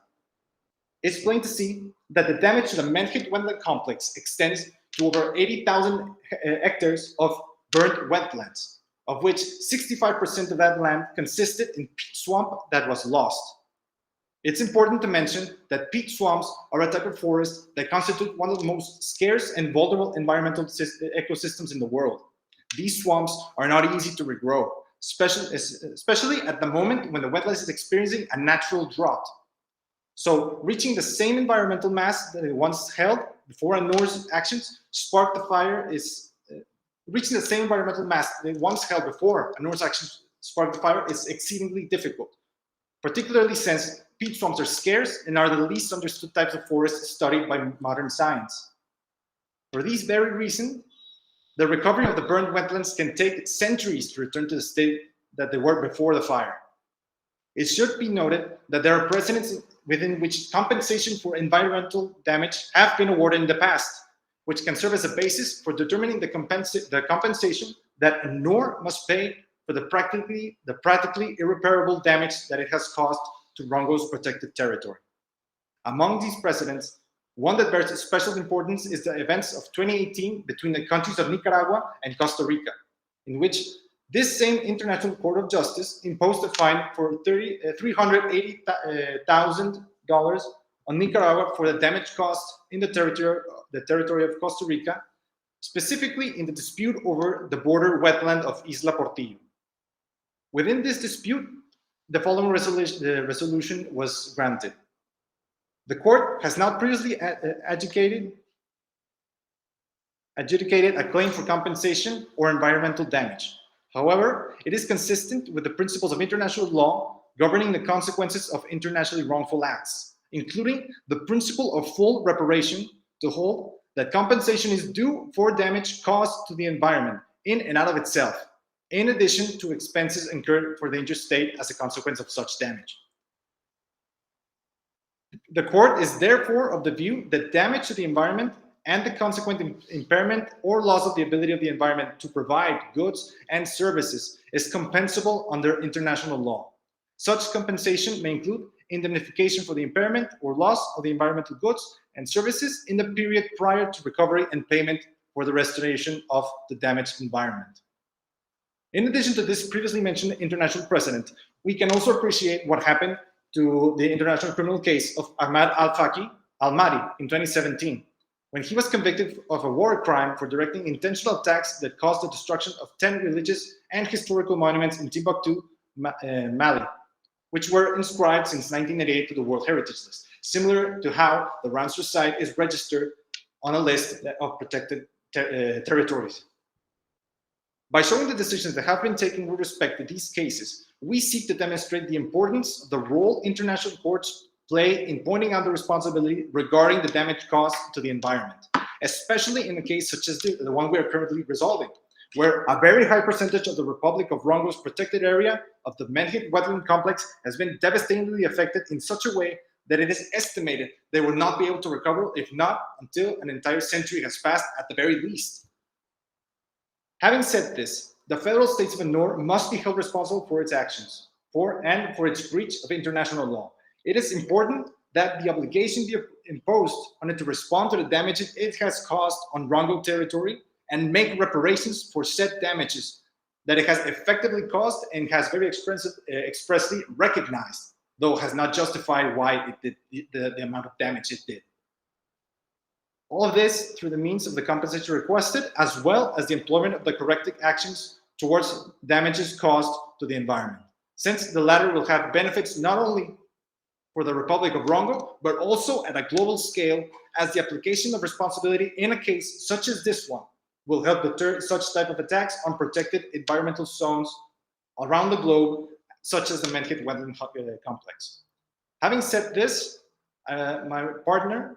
[SPEAKER 6] It's plain to see that the damage to the Menhit wetland complex extends to over 80,000 hectares of burnt wetlands, of which 65% of that land consisted in peat swamp that was lost. It's important to mention that peat swamps are a type of forest that constitute one of the most scarce and vulnerable environmental ecosystems in the world. These swamps are not easy to regrow, especially at the moment when the wetland is experiencing a natural drought. So reaching the same environmental mass that it once held before a Norse actions sparked the fire is reaching the same environmental mass that it once held before a Norse action sparked the fire is exceedingly difficult, particularly since peat swamps are scarce and are the least understood types of forests studied by modern science. For this very reason, the recovery of the burned wetlands can take centuries to return to the state that they were before the fire. It should be noted that there are precedents within which compensation for environmental damage have been awarded in the past, which can serve as a basis for determining the compensation that a NOR must pay for the practically irreparable damage that it has caused to Rongo's protected territory. Among these precedents, one that bears special importance is the events of 2018 between the countries of Nicaragua and Costa Rica, in which this same International Court of Justice imposed a fine for $380,000 on Nicaragua for the damage caused in the territory of Costa Rica, specifically in the dispute over the border wetland of Isla Portillo. Within this dispute, the following resolution was granted. The court has not previously adjudicated a claim for compensation or environmental damage. However, it is consistent with the principles of international law governing the consequences of internationally wrongful acts, including the principle of full reparation, to hold that compensation is due for damage caused to the environment in and out of itself, in addition to expenses incurred for the injured state as a consequence of such damage. The court is therefore of the view that damage to the environment and the consequent impairment or loss of the ability of the environment to provide goods and services is compensable under international law. Such compensation may include indemnification for the impairment or loss of the environmental goods and services in the period prior to recovery and payment for the restoration of the damaged environment. In addition to this previously mentioned international precedent, we can also appreciate what happened to the international criminal case of Ahmad al-Mahdi in 2017, when he was convicted of a war crime for directing intentional attacks that caused the destruction of 10 religious and historical monuments in Timbuktu, Mali, which were inscribed since 1988 to the World Heritage List, similar to how the Ramsar site is registered on a list of protected territories. By showing the decisions that have been taken with respect to these cases, we seek to demonstrate the importance of the role international courts play in pointing out the responsibility regarding the damage caused to the environment, especially in a case such as the one we are currently resolving, where a very high percentage of the Republic of Rongo's protected area of the Menhit wetland complex has been devastatingly affected in such a way that it is estimated they will not be able to recover, if not until an entire century has passed at the very least. Having said this, the federal states of NOR must be held responsible for its actions, for its breach of international law. It is important that the obligation be imposed on it to respond to the damages it has caused on Rongo territory and make reparations for said damages that it has effectively caused and has very expressly recognized, though has not justified why it did the amount of damage it did. All of this through the means of the compensation requested, as well as the employment of the corrective actions towards damages caused to the environment, since the latter will have benefits not only for the Republic of Rongo, but also at a global scale, as the application of responsibility in a case such as this one will help deter such type of attacks on protected environmental zones around the globe, such as the Menhit wetland complex. Having said this, my partner,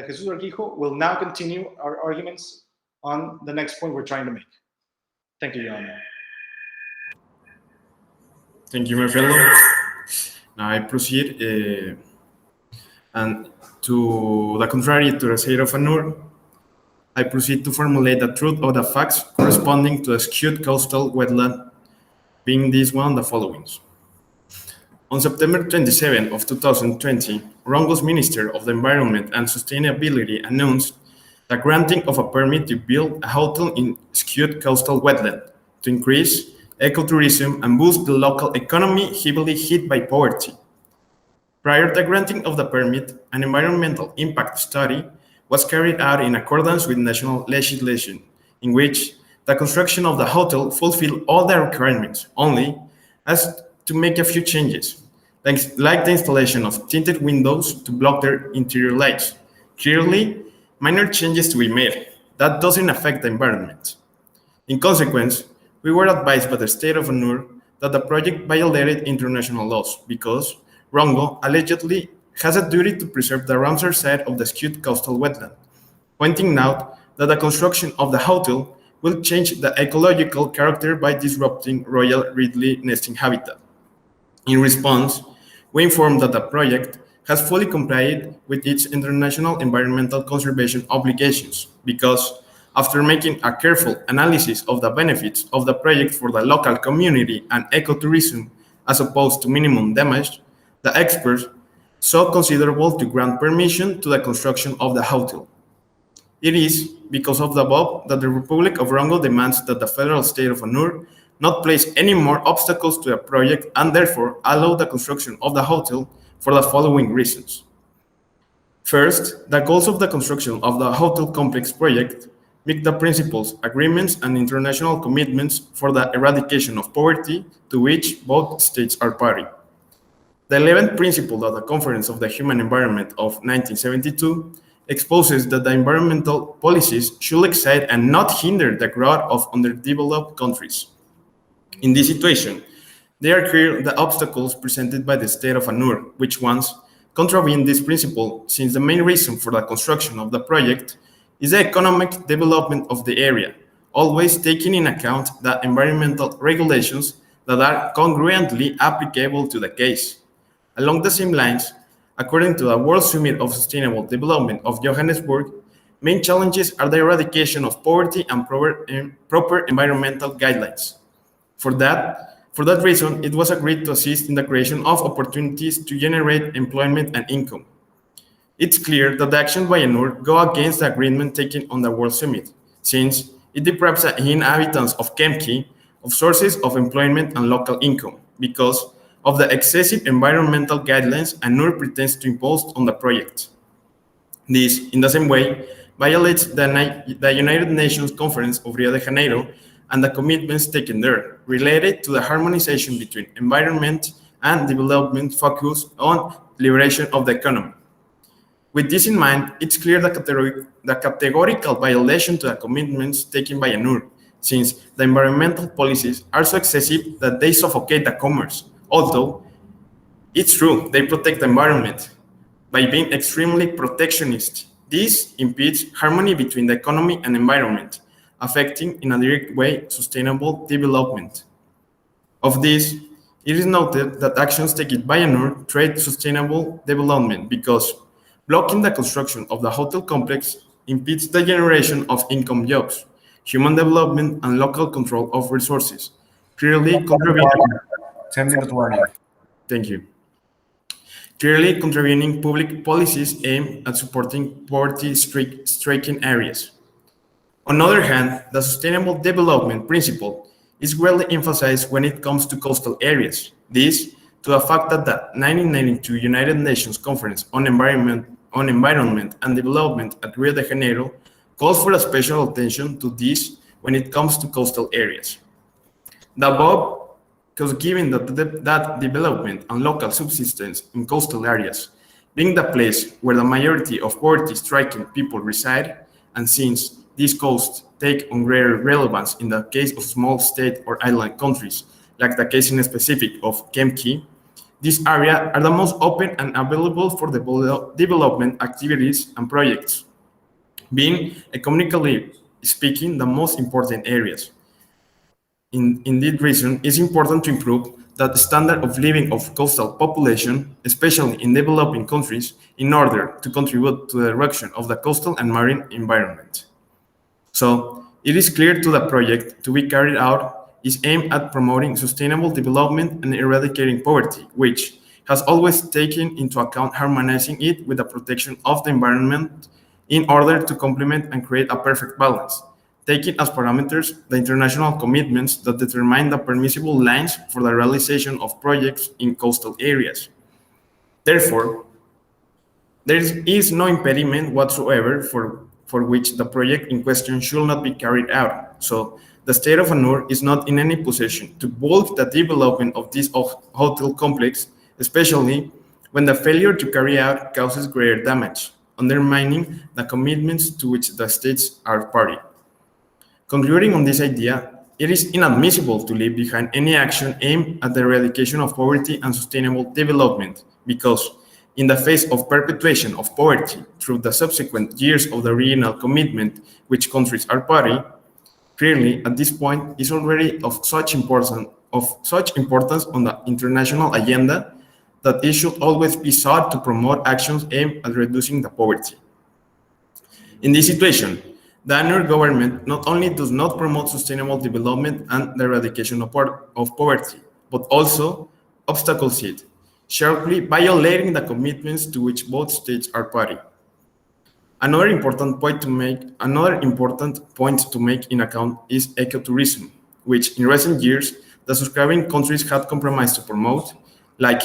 [SPEAKER 6] Jesus Arquijo, will now continue our arguments on the next point we're trying to make. Thank you, Your Honor.
[SPEAKER 7] Thank you, my fellow. Now I proceed, and to the contrary to the state of ANUR, I proceed to formulate the truth of the facts corresponding to the skewed coastal wetland, being this one the followings. On September 27 of 2020, Rongo's Minister of the Environment and Sustainability announced the granting of a permit to build a hotel in skewed coastal wetland to increase ecotourism and boost the local economy heavily hit by poverty. Prior to granting of the permit, an environmental impact study was carried out in accordance with national legislation, in which the construction of the hotel fulfilled all the requirements, only as to make a few changes, like the installation of tinted windows to block their interior lights. Clearly, minor changes to be made. That doesn't affect the environment. In consequence, we were advised by the state of Anur that the project violated international laws because Rongo allegedly has a duty to preserve the Ramsar side of the skewed coastal wetland, pointing out that the construction of the hotel will change the ecological character by disrupting royal Ridley nesting habitat. In response, we informed that the project has fully complied with its international environmental conservation obligations because, after making a careful analysis of the benefits of the project for the local community and ecotourism as opposed to minimum damage, the experts saw considerable to grant permission to the construction of the hotel. It is because of the above that the Republic of Rongo demands that the federal state of Anur not place any more obstacles to the project and therefore allow the construction of the hotel for the following reasons. First, the goals of the construction of the hotel complex project meet the principles, agreements, and international commitments for the eradication of poverty to which both states are party. The 11th principle of the Conference of the Human Environment of 1972 exposes that the environmental policies should excite and not hinder the growth of underdeveloped countries. In this situation, there are clear the obstacles presented by the state of Anur, which once contravene this principle, since the main reason for the construction of the project is the economic development of the area, always taking in account the environmental regulations that are congruently applicable to the case. Along the same lines, according to the World Summit of Sustainable Development of Johannesburg, main challenges are the eradication of poverty and proper environmental guidelines. For that reason, it was agreed to assist in the creation of opportunities to generate employment and income. It's clear that the actions by Anur go against the agreement taken on the World Summit, since it deprives the inhabitants of Kemki of sources of employment and local income because of the excessive environmental guidelines Anur pretends to impose on the project. This, in the same way, violates the United Nations Conference of Rio de Janeiro and the commitments taken there related to the harmonization between environment and development focused on liberation of the economy. With this in mind, it's clear the categorical violation to the commitments taken by Anur, since the environmental policies are so excessive that they suffocate the commerce. Although, it's true, they protect the environment. By being extremely protectionist, this impedes harmony between the economy and environment, affecting in a direct way sustainable development. Of this, it is noted that actions taken by Anur threat sustainable development because blocking the construction of the hotel complex impedes the generation of income jobs, human development, and local control of resources, clearly contravening
[SPEAKER 3] 10-minute warning.
[SPEAKER 7] Thank you. Clearly contravening public policies aimed at supporting poverty-stricken areas. On the other hand, the sustainable development principle is greatly emphasized when it comes to coastal areas. This, to the fact that the 1992 United Nations Conference on Environment and Development at Rio de Janeiro calls for a special attention to this when it comes to coastal areas. The above, because given that development and local subsistence in coastal areas being the place where the majority of poverty-stricken people reside, and since these coasts take on greater relevance in the case of small state or island countries, like the case in specific of Kemki, these areas are the most open and available for development activities and projects, being economically speaking the most important areas. In this reason, it's important to improve the standard of living of coastal population, especially in developing countries, in order to contribute to the erosion of the coastal and marine environment. So, it is clear to the project to be carried out is aimed at promoting sustainable development and eradicating poverty, which has always taken into account harmonizing it with the protection of the environment in order to complement and create a perfect balance, taking as parameters the international commitments that determine the permissible lines for the realization of projects in coastal areas. Therefore, there is no impediment whatsoever for which the project in question should not be carried out. So the state of ANUR is not in any position to block the development of this hotel complex, especially when the failure to carry out causes greater damage, undermining the commitments to which the states are party. Concluding on this idea, it is inadmissible to leave behind any action aimed at the eradication of poverty and sustainable development, because in the face of perpetuation of poverty through the subsequent years of the original commitment which countries are party, clearly at this point is already of such importance on the international agenda that it should always be sought to promote actions aimed at reducing the poverty. In this situation, the ANUR government not only does not promote sustainable development and the eradication of poverty, but also obstacles it, sharply violating the commitments to which both states are party. Another important point to make in account is ecotourism, which in recent years the subscribing countries had compromised to promote, like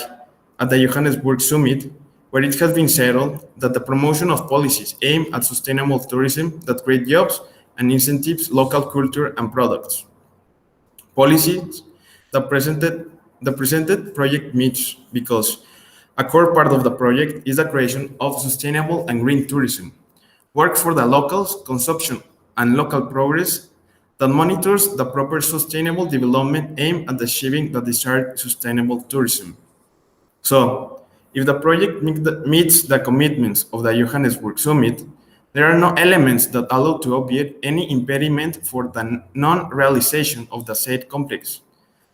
[SPEAKER 7] at the Johannesburg Summit, where it has been settled that the promotion of policies aimed at sustainable tourism that create jobs and incentives local culture and products. Policies that the presented project meets because a core part of the project is the creation of sustainable and green tourism, work for the locals, consumption, and local progress that monitors the proper sustainable development aimed at achieving the desired sustainable tourism. So, if the project meets the commitments of the Johannesburg Summit, there are no elements that allow to obviate any impediment for the non-realization of the said complex.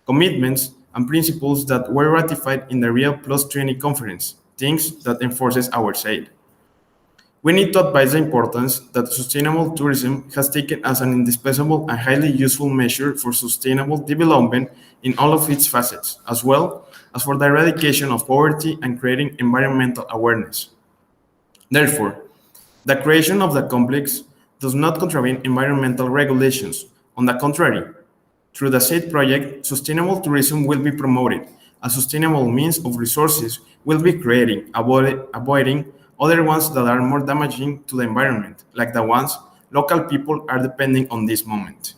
[SPEAKER 7] Commitments and principles that were ratified in the Rio +20 conference, things that enforces our side. We need to advise the importance that sustainable tourism has taken as an indispensable and highly useful measure for sustainable development in all of its facets, as well as for the eradication of poverty and creating environmental awareness. Therefore, the creation of the complex does not contravene environmental regulations. On the contrary, through the said project, sustainable tourism will be promoted. A sustainable means of resources will be created, avoiding other ones that are more damaging to the environment, like the ones local people are depending on this moment.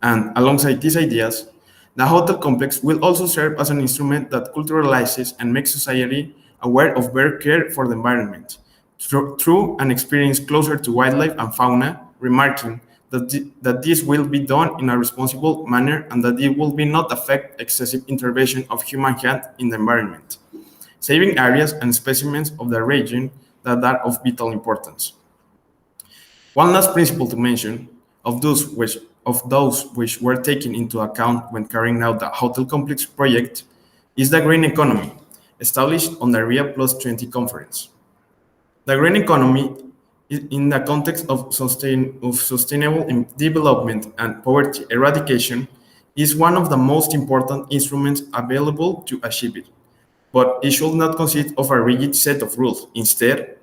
[SPEAKER 7] And alongside these ideas, the hotel complex will also serve as an instrument that culturalizes and makes society aware of better care for the environment through an experience closer to wildlife and fauna, remarking that this will be done in a responsible manner and that it will not affect excessive intervention of human hand in the environment, saving areas and specimens of the region that are of vital importance. One last principle to mention of those which were taken into account when carrying out the hotel complex project is the green economy, established on the Rio +20 conference. The green economy, in the context of sustainable development and poverty eradication, is one of the most important instruments available to achieve it. But it should not consist of a rigid set of rules. Instead,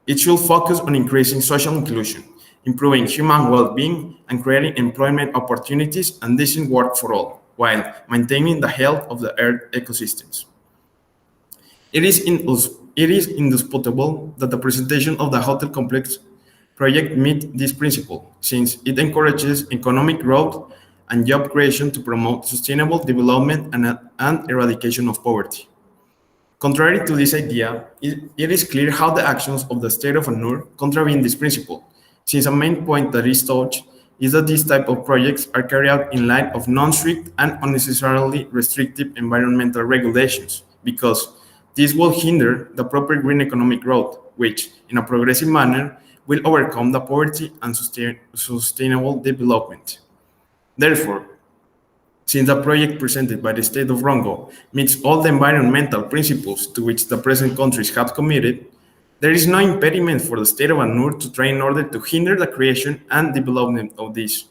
[SPEAKER 7] it should focus on increasing social inclusion, improving human well-being, and creating employment opportunities and decent work for all, while maintaining the health of the Earth ecosystems. It is indisputable that the presentation of the hotel complex project meets this principle, since it encourages economic growth and job creation to promote sustainable development and eradication of poverty. Contrary to this idea, it is clear how the actions of the state of ANUR contravene this principle, since a main point that is touched is that these type of projects are carried out in light of non-strict and unnecessarily restrictive environmental regulations, because this will hinder the proper green economic growth, which, in a progressive manner, will overcome the poverty and sustainable development. Therefore, since the project presented by the state of Rongo meets all the environmental principles to which the present countries have committed, there is no impediment for the state of ANUR to try in order to hinder the creation and development of this,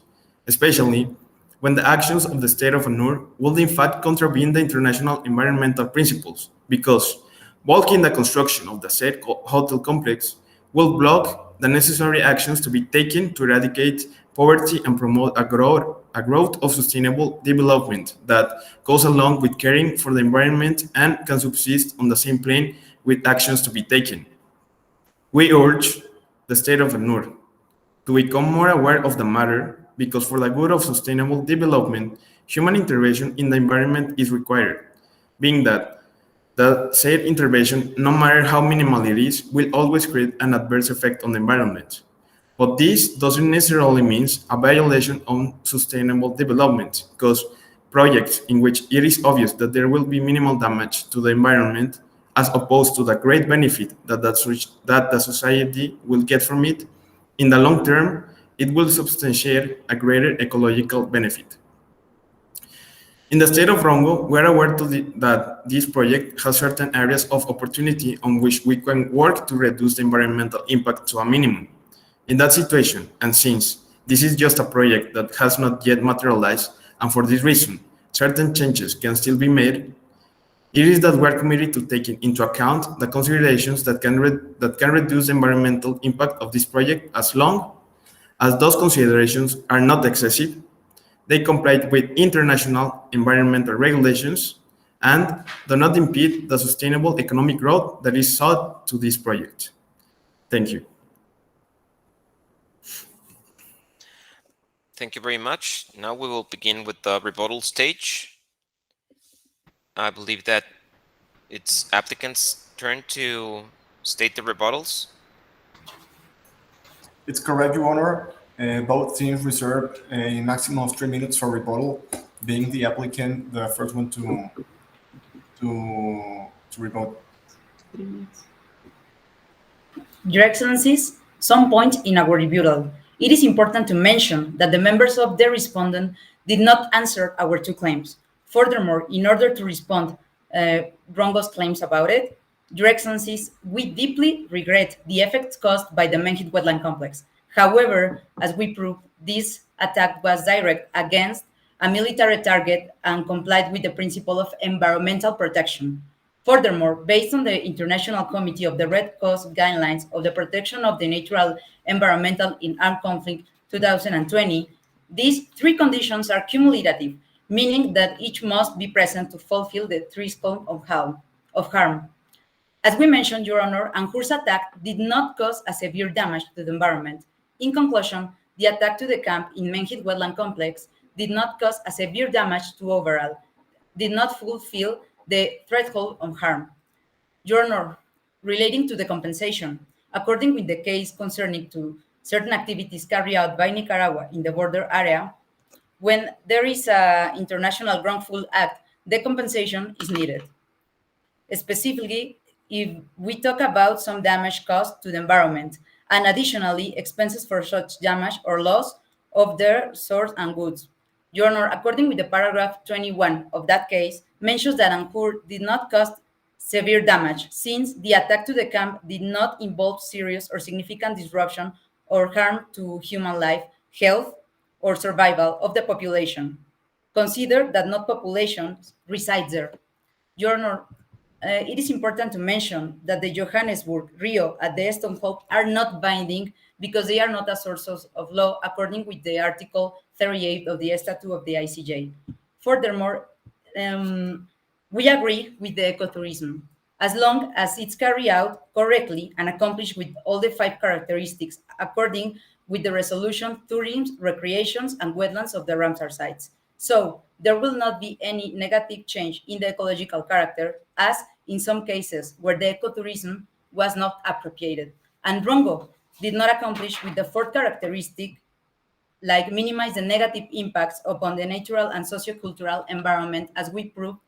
[SPEAKER 7] especially when the actions of the state of ANUR will in fact contravene the international environmental principles, because blocking the construction of the said hotel complex will block the necessary actions to be taken to eradicate poverty and promote a growth of sustainable development that goes along with caring for the environment and can subsist on the same plane with actions to be taken. We urge the state of ANUR to become more aware of the matter because for the good of sustainable development, human intervention in the environment is required, being that the said intervention, no matter how minimal it is, will always create an adverse effect on the environment. But this doesn't necessarily mean a violation on sustainable development, because projects in which it is obvious that there will be minimal damage to the environment, as opposed to the great benefit that the society will get from it, in the long term, it will substantiate a greater ecological benefit. In the state of Rongo, we are aware that this project has certain areas of opportunity on which we can work to reduce the environmental impact to a minimum. In that situation, and since this is just a project that has not yet materialized, and for this reason, certain changes can still be made, it is that we are committed to taking into account the considerations that can reduce the environmental impact of this project as long as those considerations are not excessive, they comply with international environmental regulations, and do not impede the sustainable economic growth that is sought to this project. Thank you.
[SPEAKER 2] Thank you very much. Now we will begin with the rebuttal stage. I believe that it's applicants' turn to state the rebuttals.
[SPEAKER 3] It's correct, Your Honor. Both teams reserved a maximum of 3 minutes for rebuttal, being the applicant the first one to rebut.
[SPEAKER 5] Your Excellencies, some point in our rebuttal. It is important to mention that the members of the respondent did not answer our two claims. Furthermore, in order to respond Rongo's claims about it, Your Excellencies, we deeply regret the effects caused by the Menjit wetland complex. However, as we proved, this attack was direct against a military target and complied with the principle of environmental protection. Furthermore, based on the International Committee of the Red Cross guidelines of the protection of the natural environmental in armed conflict 2020, these three conditions are cumulative, meaning that each must be present to fulfill the three scopes of harm. As we mentioned, Your Honor, ANJUR's attack did not cause a severe damage to the environment. In conclusion, the attack to the camp in Menjit wetland complex did not cause a severe damage to overall, did not fulfill the threshold of harm. Your Honor, relating to the compensation, according with the case concerning to certain activities carried out by Nicaragua in the border area, when there is an international wrongful act, the compensation is needed. Specifically, if we talk about some damage caused to the environment, and additionally, expenses for such damage or loss of their source and goods. Your Honor, according with the paragraph 21 of that case, mentions that ANJUR did not cause severe damage since the attack to the camp did not involve serious or significant disruption or harm to human life, health, or survival of the population. Consider that not population resides there. Your Honor, it is important to mention that the Johannesburg, Rio, and the Stockholm are not binding because they are not a source of law according with the Article 38 of the Statute of the ICJ. Furthermore, we agree with the ecotourism as long as it's carried out correctly and accomplished with all the 5 characteristics according with the resolution, tourism, recreations, and wetlands of the Ramsar sites. So there will not be any negative change in the ecological character as in some cases where the ecotourism was not appropriated. And Rongo did not accomplish with the 4th characteristic, like minimize the negative impacts upon the natural and sociocultural environment as we proved.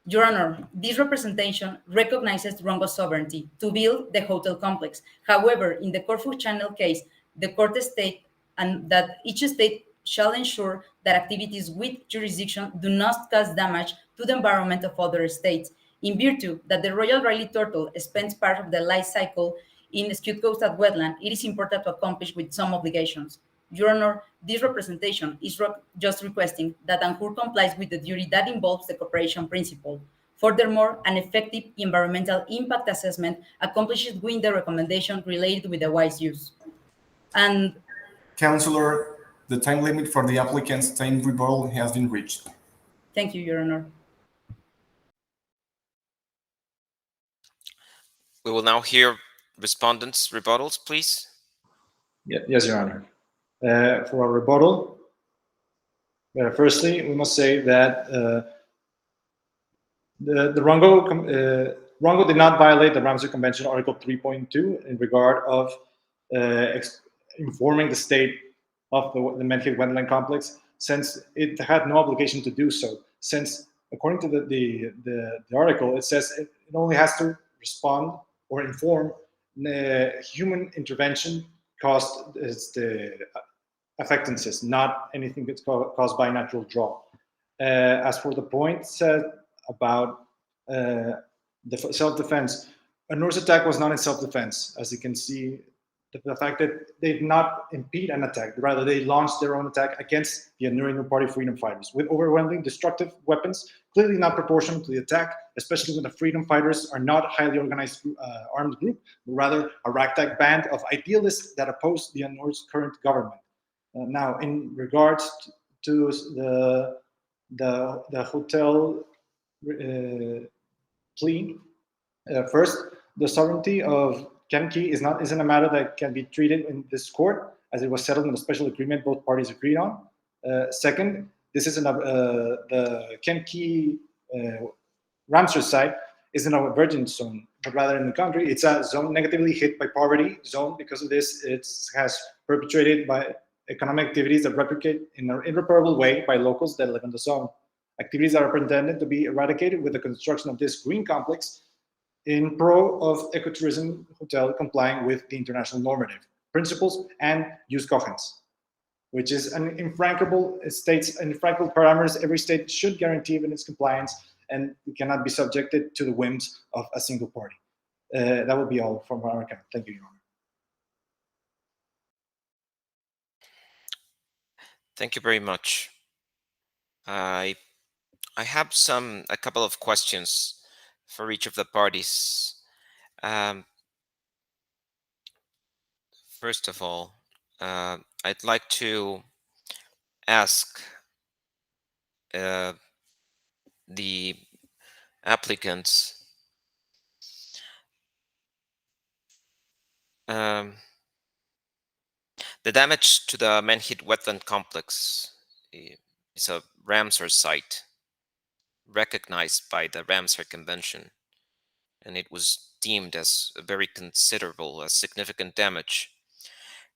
[SPEAKER 5] Your Honor, this representation recognizes Rongo's sovereignty to build the hotel complex. However, in the Corfu Channel case, the court stated that each state shall ensure that activities with jurisdiction do not cause damage to the environment of other states, in virtue that the Royal Riley turtle spends part of the life cycle in skewed coastal wetland. It is important to accomplish with some obligations. Your Honor, this representation is just requesting that ANJUR complies with the duty that involves the cooperation principle. Furthermore, an effective environmental impact assessment accomplishes with the recommendation related with the wise use. And
[SPEAKER 3] Counselor, the time limit for the applicant's time rebuttal has been reached.
[SPEAKER 5] thank you, Your Honor.
[SPEAKER 2] We will now hear respondents' rebuttals, please.
[SPEAKER 6] Yes, Your Honor. For a rebuttal, firstly, we must say that the Rongo did not violate the Ramsar Convention Article 3.2 in regard of informing the state of the Medhit wetland complex, since it had no obligation to do so. Since, according to the article, it says it only has to respond or inform human intervention caused the affectances, not anything that's caused by natural draw. As for the point said about the self-defense, a Norse attack was not in self-defense. As you can see, the fact that they did not impede an attack, rather they launched their own attack against the Untitled Party freedom fighters with overwhelming destructive weapons, clearly not proportional to the attack, especially when the freedom fighters are not a highly organized armed group, but rather a ragtag band of idealists that oppose the UNRWA's current government. Now, in regards to the hotel plea, first, the sovereignty of Kenki isn't a matter that can be treated in this court, as it was settled in a special agreement both parties agreed on. Second, this isn't the Kenki Ramsar site isn't a virgin zone, but rather in the country, it's a zone negatively hit by poverty zone. Because of this, it has perpetrated by economic activities that replicate in an irreparable way by locals that live in the zone. Activities that are intended to be eradicated with the construction of this green complex in pro of ecotourism hotel complying with the international normative principles and use cogens, which is an infrangible, it states infrangible parameters every state should guarantee in its compliance, and it cannot be subjected to the whims of a single party. That would be all from our account. Thank you, Your Honor.
[SPEAKER 2] Thank you very much. I have a couple of questions for each of the parties. First of all, I'd like to ask the applicants the damage to the Medhit wetland complex is a Ramsar site recognized by the Ramsar Convention, and it was deemed as a very considerable, significant damage.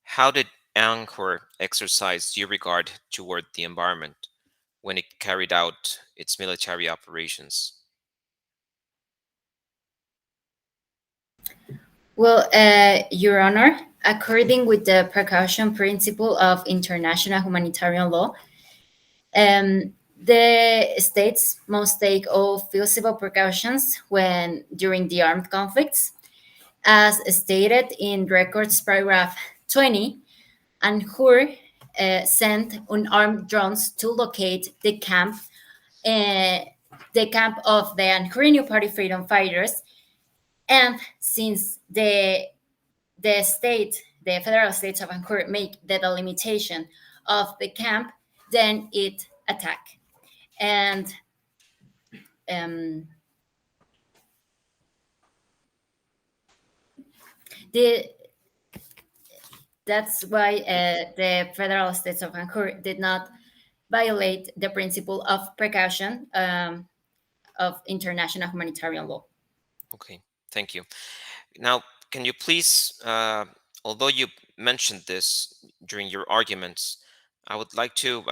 [SPEAKER 2] How did Angkor exercise due regard toward the environment when it carried out its military operations?
[SPEAKER 4] Well, Your Honor, according with the precaution principle of international humanitarian law, the states must take all feasible precautions when during the armed conflicts. As stated in records paragraph 20, UNHUR sent unarmed drones to locate the camp of the Untitled Party freedom fighters. And since the federal states of UNHUR make the delimitation of the camp, then it attacked. And that's why the federal states of UNHUR did not violate the principle of precaution of international humanitarian law.
[SPEAKER 2] Okay, thank you. Now, can you please, although you mentioned this during your arguments, I would like to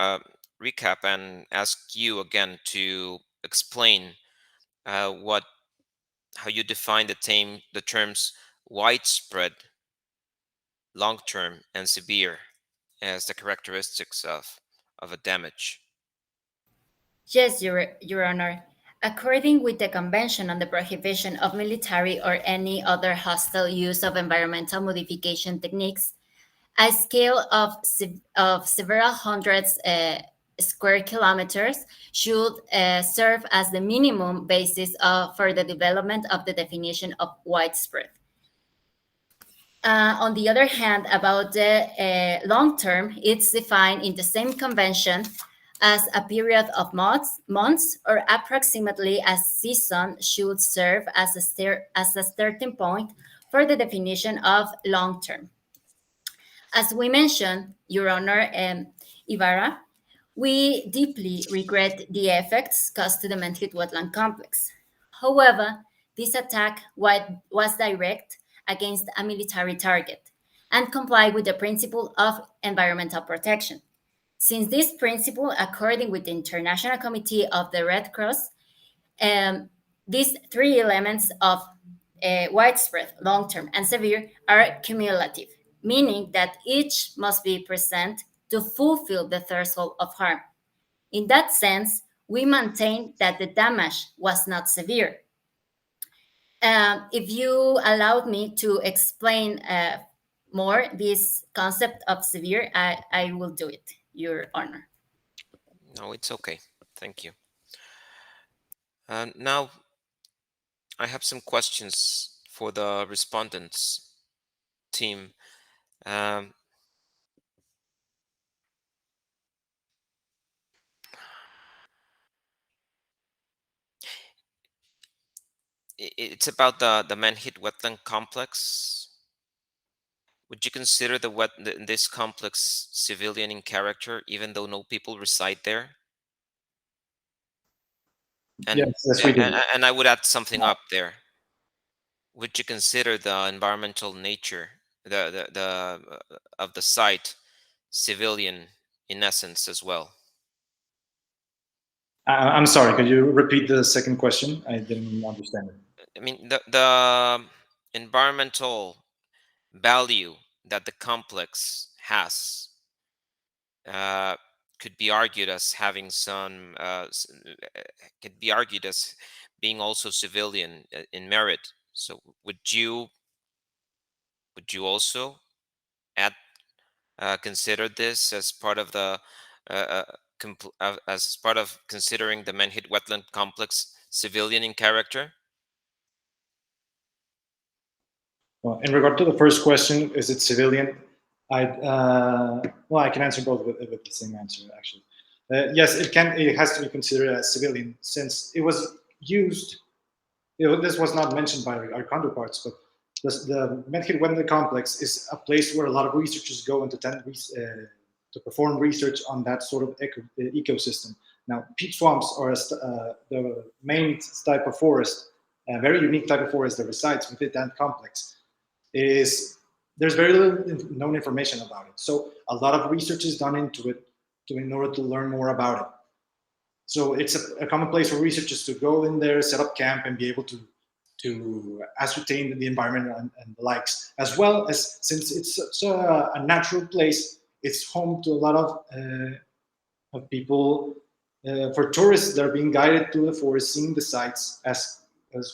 [SPEAKER 2] recap and ask you again to explain how you define the terms widespread, long-term, and severe as the characteristics of a damage.
[SPEAKER 4] Yes, Your Honor. According with the Convention on the Prohibition of Military or any other hostile use of environmental modification techniques, a scale of several hundreds square kilometers should serve as the minimum basis for the development of the definition of widespread. On the other hand, about the long term, it's defined in the same convention as a period of months or approximately a season should serve as a starting point for the definition of long-term. As we mentioned, Your Honor, Ibarra, we deeply regret the effects caused to the Menhit wetland complex. However, this attack was direct against a military target and complied with the principle of environmental protection. Since this principle, according with the International Committee of the Red Cross, these three elements of widespread, long-term, and severe are cumulative, meaning that each must be present to fulfill the threshold of harm. In that sense, we maintain that the damage was not severe. If you allowed me to explain more this concept of severe, I will do it, Your Honor.
[SPEAKER 2] No, it's okay. Thank you. Now, I have some questions for the respondents team. It's about the Menhit wetland complex. Would you consider this complex civilian in character, even though no people reside there? And,
[SPEAKER 6] Yes, we do.
[SPEAKER 2] and I would add something up there. Would you consider the environmental nature of the site civilian in essence as well?
[SPEAKER 6] I'm sorry, could you repeat the second question? I didn't understand it.
[SPEAKER 2] I mean, the environmental value that the complex has could be argued as having some could be argued as being also civilian in merit. So would you also consider this as part of the as part of considering the Menhit wetland complex civilian in character?
[SPEAKER 6] Well, in regard to the first question, is it civilian? Well, I can answer both with the same answer, actually. Yes, it has to be considered as civilian since it was used. This was not mentioned by our counterparts, but the Menhit wetland complex is a place where a lot of researchers go to perform research on that sort of ecosystem. Now, peat swamps are the main type of forest, a very unique type of forest that resides within that complex. There's very little known information about it. So a lot of research is done into it in order to learn more about it. So it's a common place for researchers to go in there, set up camp, and be able to ascertain the environment and the likes, as well as since it's such a natural place, it's home to a lot of people, for tourists that are being guided to the forest, seeing the sites, as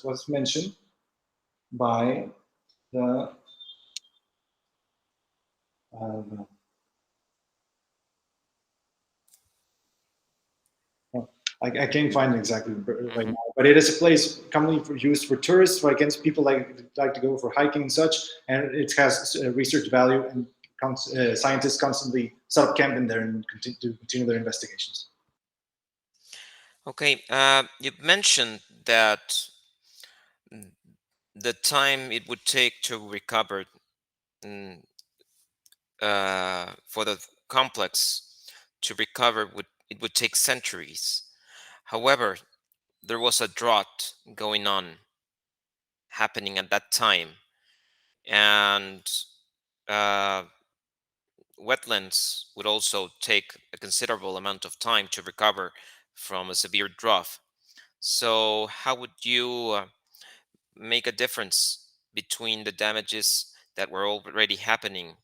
[SPEAKER 6] was mentioned by the I can't find it exactly right now, but it is a place commonly used for tourists, for against people like to go for hiking and such, and it has research value, and scientists constantly set up camp in there and continue their investigations.
[SPEAKER 2] Okay, you mentioned that the time it would take to recover for the complex to recover would take centuries. However, there was a drought going on happening at that time, and wetlands would also take a considerable amount of time to recover from a severe drought. So how would you make a difference between the damages that were already happening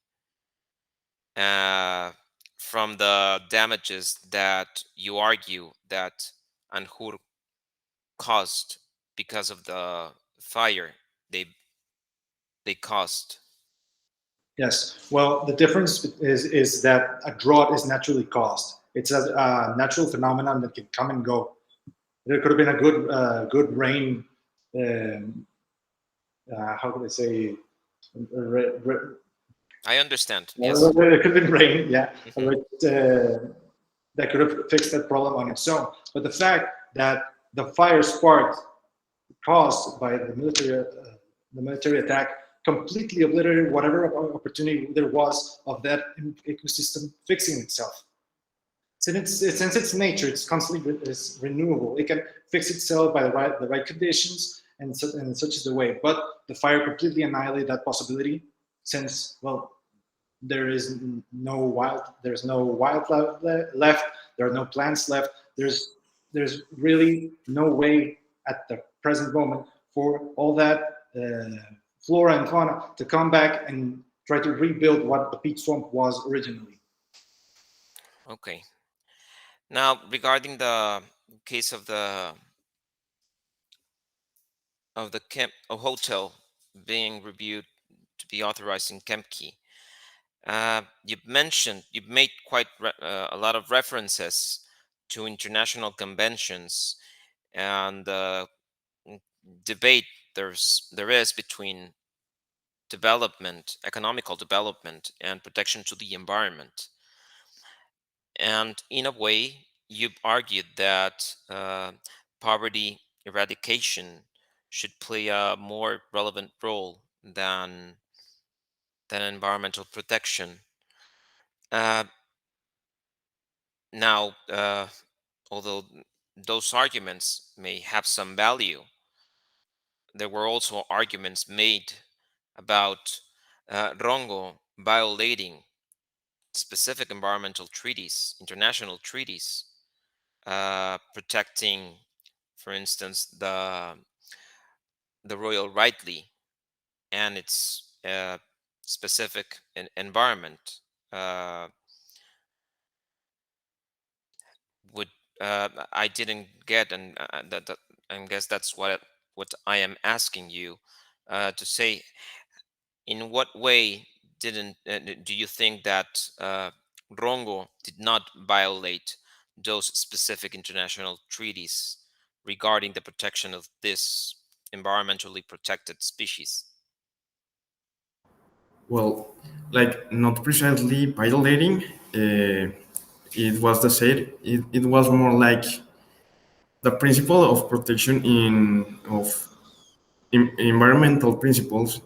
[SPEAKER 2] from the damages that you argue that Anjur caused because of the fire they caused?
[SPEAKER 6] Yes. Well, the difference is that a drought is naturally caused. It's a natural phenomenon that can come and go. There could have been a good rain. How could I say?
[SPEAKER 2] I understand. Yes.
[SPEAKER 6] It could have been rain. Yeah. that could have fixed that problem on its own. But the fact that the fire sparked caused by the military attack completely obliterated whatever opportunity there was of that ecosystem fixing itself. Since its nature, it's constantly renewable. It can fix itself by the right conditions, and such is the way. But the fire completely annihilated that possibility, since, well, there's no wildlife left. There are no plants left. There's really no way at the present moment for all that flora and fauna to come back and try to rebuild what the peat swamp was originally.
[SPEAKER 2] Okay. Now, regarding the case of the hotel being reviewed to be authorized in Kempke, you've made quite a lot of references to international conventions and debate there is between economical development and protection to the environment. And in a way, you've argued that poverty eradication should play a more relevant role than environmental protection. Now, although those arguments may have some value, there were also arguments made about Rongo violating specific environmental treaties, international treaties, protecting, for instance, the Royal Ridley and its specific environment. I didn't get, and that I guess that's what I am asking you to say. In what way do you think that Rongo did not violate those specific international treaties regarding the protection of this environmentally protected species?
[SPEAKER 7] Well, like not precisely violating, it was the same. It was more like the principle of protection of environmental principles.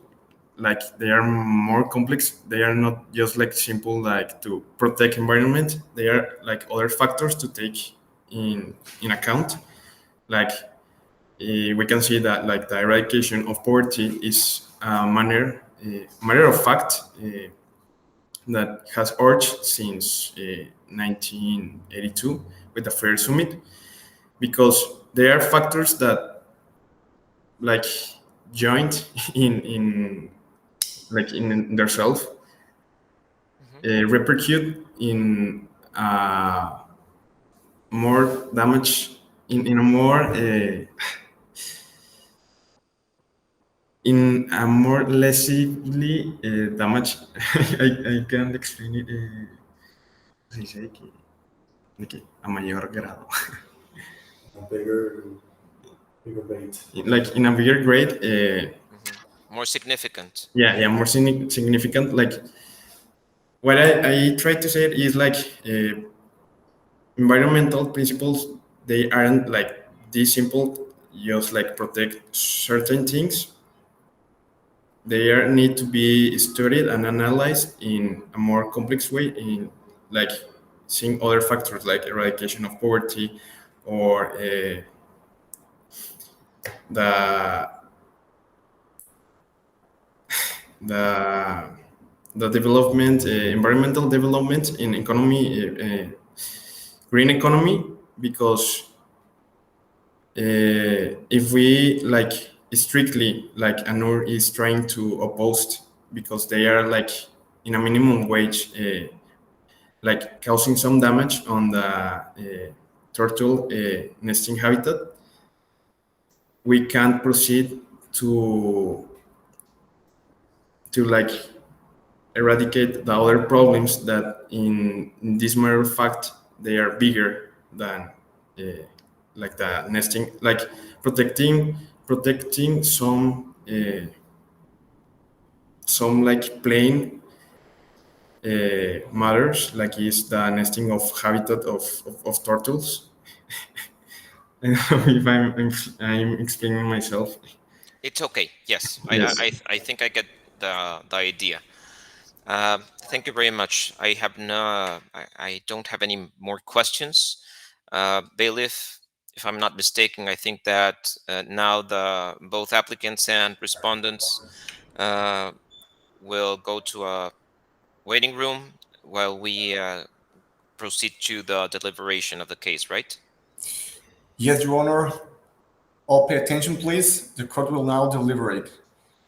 [SPEAKER 7] Like they are more complex. They are not just like simple like to protect environment. They are like other factors to take in account. Like we can see that like the eradication of poverty is a matter of fact that has urged since 1982 with the Fair Summit, because there are factors that like joined in themselves repercute in more damage in a more in a more lessively damage. I can't explain it. Se dice de que a mayor grado.
[SPEAKER 8] A bigger grade.
[SPEAKER 7] Like in a bigger grade.
[SPEAKER 2] More significant.
[SPEAKER 7] Yeah, more significant. Like what I try to say is like environmental principles. They aren't like this simple. Just like protect certain things. They need to be studied and analyzed in a more complex way, in like seeing other factors like eradication of poverty or the development, environmental development in economy, green economy, because if we like strictly like ANUR is trying to oppose, because they are like in a minimum wage like causing some damage on the turtle nesting habitat, we can't proceed to like eradicate the other problems that in this matter of fact they are bigger than like the nesting, like protecting some like plain matters, like is the nesting of habitat of turtles. I don't know if I'm explaining myself.
[SPEAKER 2] It's okay. Yes,
[SPEAKER 7] Yes.
[SPEAKER 2] I think I get the idea. Thank you very much. I don't have any more questions. Bailiff, if I'm not mistaken, I think that now both applicants and respondents will go to a waiting room while we proceed to the deliberation of the case, right?
[SPEAKER 3] Yes, Your Honor. All pay attention, please. The court will now deliberate.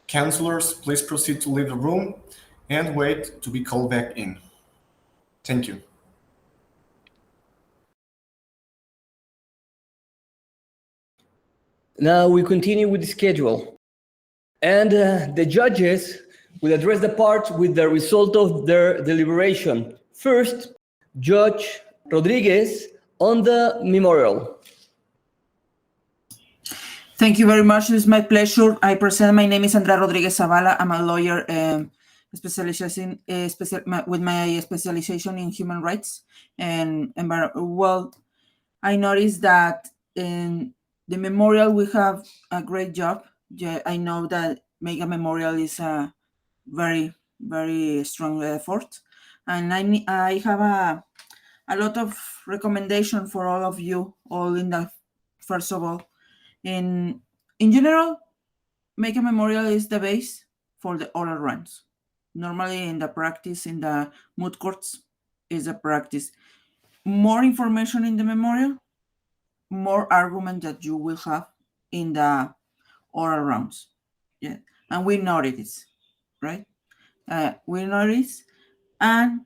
[SPEAKER 3] Counselors, please proceed to leave the room and wait to be called back in. Thank you.
[SPEAKER 1] Now we continue with the schedule. And the judges will address the parts with the result of their deliberation. First, Judge Rodriguez on the memorial.
[SPEAKER 9] Thank you very much. It's my pleasure. I present. My name is Andrea Rodriguez Zavala. I'm a lawyer specializing with my specialization in human rights. And well, I noticed that in the memorial we have a great job. Yeah, I know that make a memorial is a very, very strong effort, and I have a lot of recommendation for all of you. All in the first of all. In general, make a memorial is the base for the oral runs. Normally in the practice, in the moot courts, is a practice. More information in the memorial, more argument that you will have in the oral rounds. Yeah, and we notice, right? We notice, and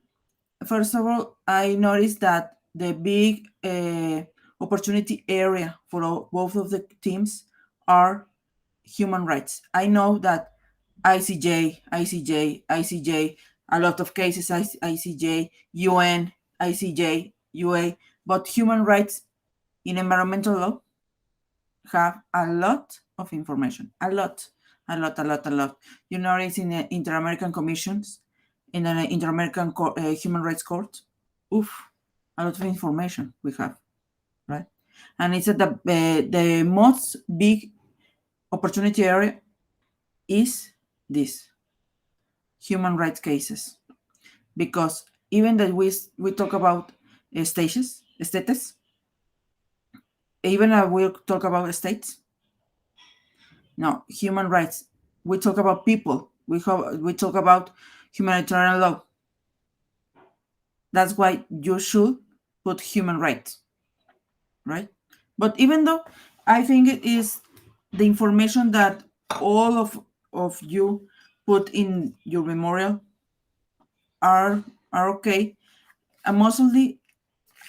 [SPEAKER 9] first of all, I noticed that the big opportunity area for both of the teams are human rights. I know that ICJ, a lot of cases, ICJ, UN, ICJ, UA, but human rights in environmental law have a lot of information, a lot. You notice in the Inter-American Commissions, in the Inter-American Human Rights Court, a lot of information we have, right? And it's the most big opportunity area is this human rights cases, because even that we talk about states, even we talk about states. No, human rights. We talk about people. We talk about humanitarian law. That's why you should put human rights, right? But even though I think it is the information that all of you put in your memorial are okay, and mostly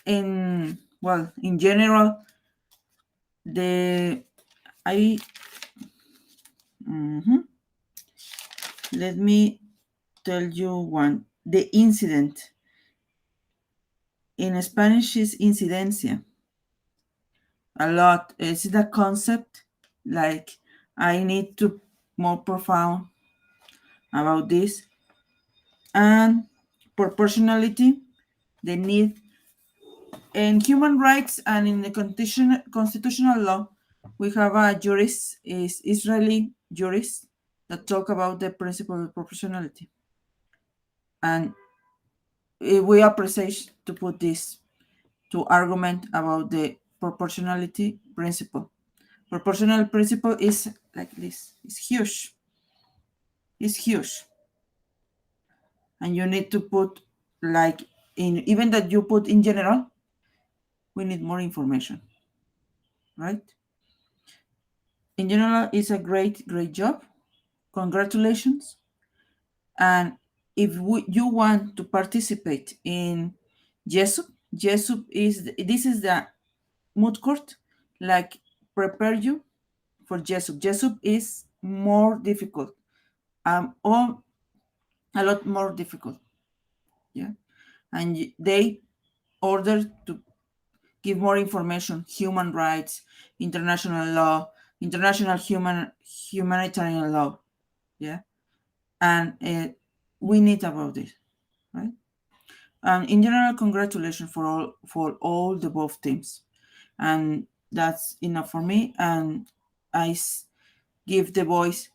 [SPEAKER 9] in general, let me tell you one. The incident in Spanish is incidencia. A lot. It's the concept, like I need to more profound about this. And proportionality, the need in human rights and in the constitutional law, we have a jurist, is Israeli jurist, that talk about the principle of proportionality. And we appreciate to put this to argument about the proportionality principle. Proportional principle is like this. It's huge. It's huge. And you need to put like in, even that you put in general, we need more information, right? In general, it's a great job. Congratulations. And if you want to participate in JESUP is the moot court, like prepare you for JESUP. JESUP is more difficult, or a lot more difficult. Yeah, and they order to give more information, human rights, international law, international humanitarian law. Yeah, and we need about this, right? And in general, congratulations for all the both teams. And that's enough for me. And I give the voice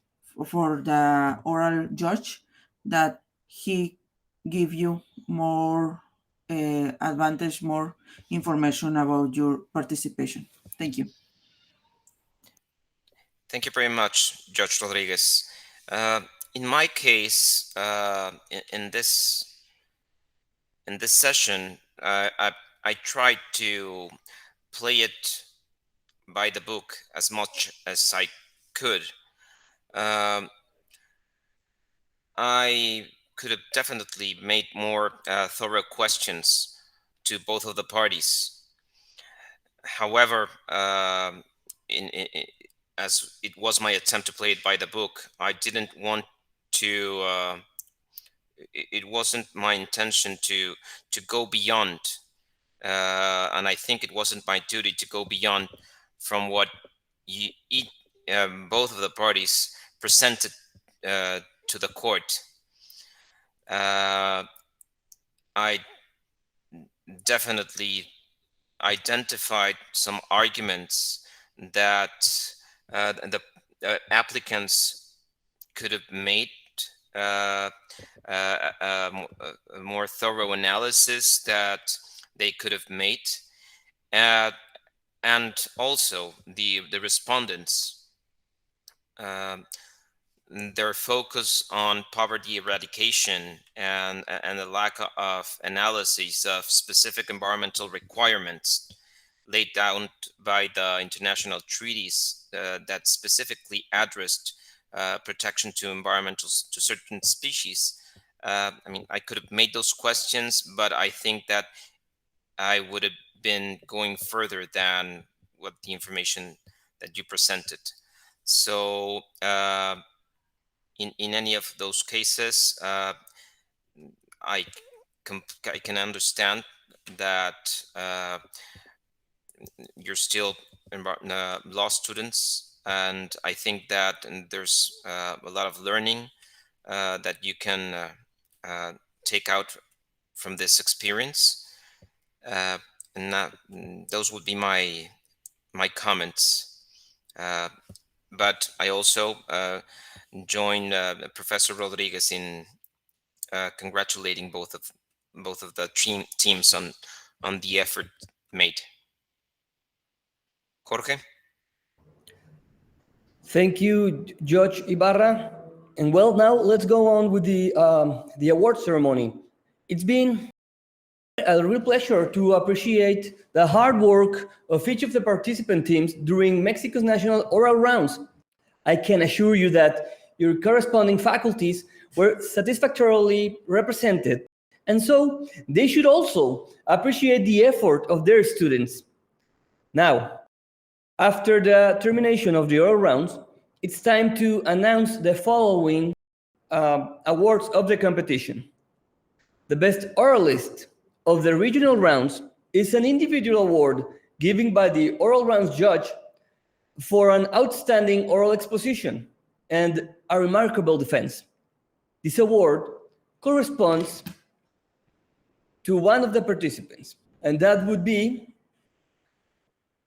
[SPEAKER 9] for the oral judge that he give you more advantage, more information about your participation. Thank you.
[SPEAKER 2] Thank you very much, Judge Rodriguez. In my case, in this session, I tried to play it by the book as much as I could. I could have definitely made more thorough questions to both of the parties. However, as it was my attempt to play it by the book, I didn't want to. It wasn't my intention to go beyond, and I think it wasn't my duty to go beyond from what both of the parties presented to the court. I definitely identified some arguments that the applicants could have made a more thorough analysis that they could have made, and also the respondents, their focus on poverty eradication and the lack of analysis of specific environmental requirements laid down by the international treaties that specifically addressed protection to certain species. I mean, I could have made those questions, but I think that I would have been going further than what the information that you presented. So in any of those cases, I can understand that you're still law students, and I think that there's a lot of learning that you can take out from this experience, and those would be my comments. But I also join Professor Rodriguez in congratulating both of the teams on the effort made. Jorge?
[SPEAKER 1] Thank you, Judge Ibarra. And well, now let's go on with the award ceremony. It's been a real pleasure to appreciate the hard work of each of the participant teams during Mexico's national oral rounds. I can assure you that your corresponding faculties were satisfactorily represented, and so they should also appreciate the effort of their students. Now, after the termination of the oral rounds, it's time to announce the following awards of the competition. The best oralist of the regional rounds is an individual award given by the oral rounds judge for an outstanding oral exposition and a remarkable defense. This award corresponds to one of the participants, and that would be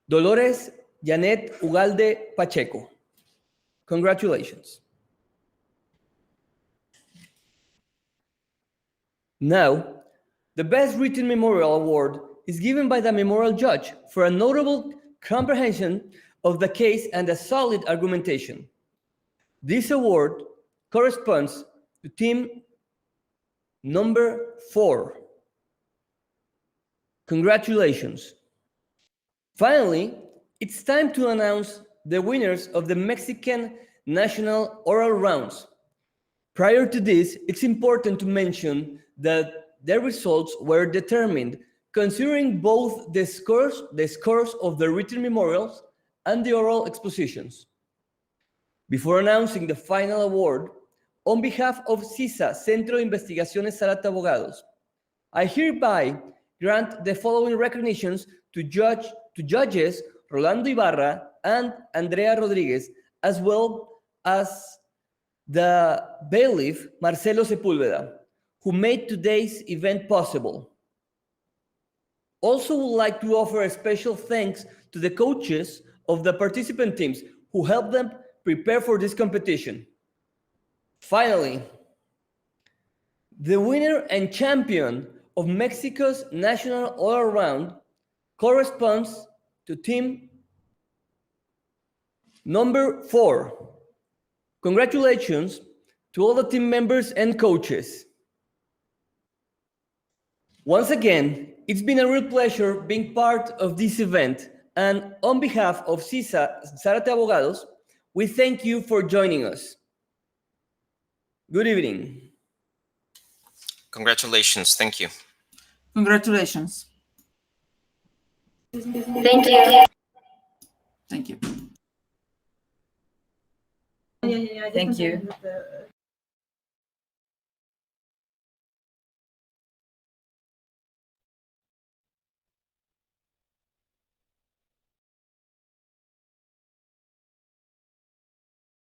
[SPEAKER 1] Dolores Janet Ugalde Pacheco. Congratulations. Now, the Best Written Memorial Award is given by the memorial judge for a notable comprehension of the case and a solid argumentation. This award corresponds to team number 4. Congratulations. Finally, it's time to announce the winners of the Mexican National Oral Rounds. Prior to this, it's important to mention that the results were determined considering both the scores of the written memorials and the oral expositions. Before announcing the final award, on behalf of CISA, Centro de Investigaciones Zárate Abogados, I hereby grant the following recognitions to judges Rolando Ibarra and Andrea Rodriguez, as well as the bailiff Marcelo Sepúlveda, who made today's event possible. Also would like to offer a special thanks to the coaches of the participant teams who helped them prepare for this competition. Finally, the winner and champion of Mexico's national all-around corresponds to team number 4. Congratulations to all the team members and coaches. Once again, it's been a real pleasure being part of this event, and on behalf of CISA Zárate Abogados, we thank you for joining us. Good evening.
[SPEAKER 2] Congratulations. Thank you.
[SPEAKER 9] Congratulations.
[SPEAKER 4] Thank you.
[SPEAKER 9] Thank you.
[SPEAKER 5] Thank you.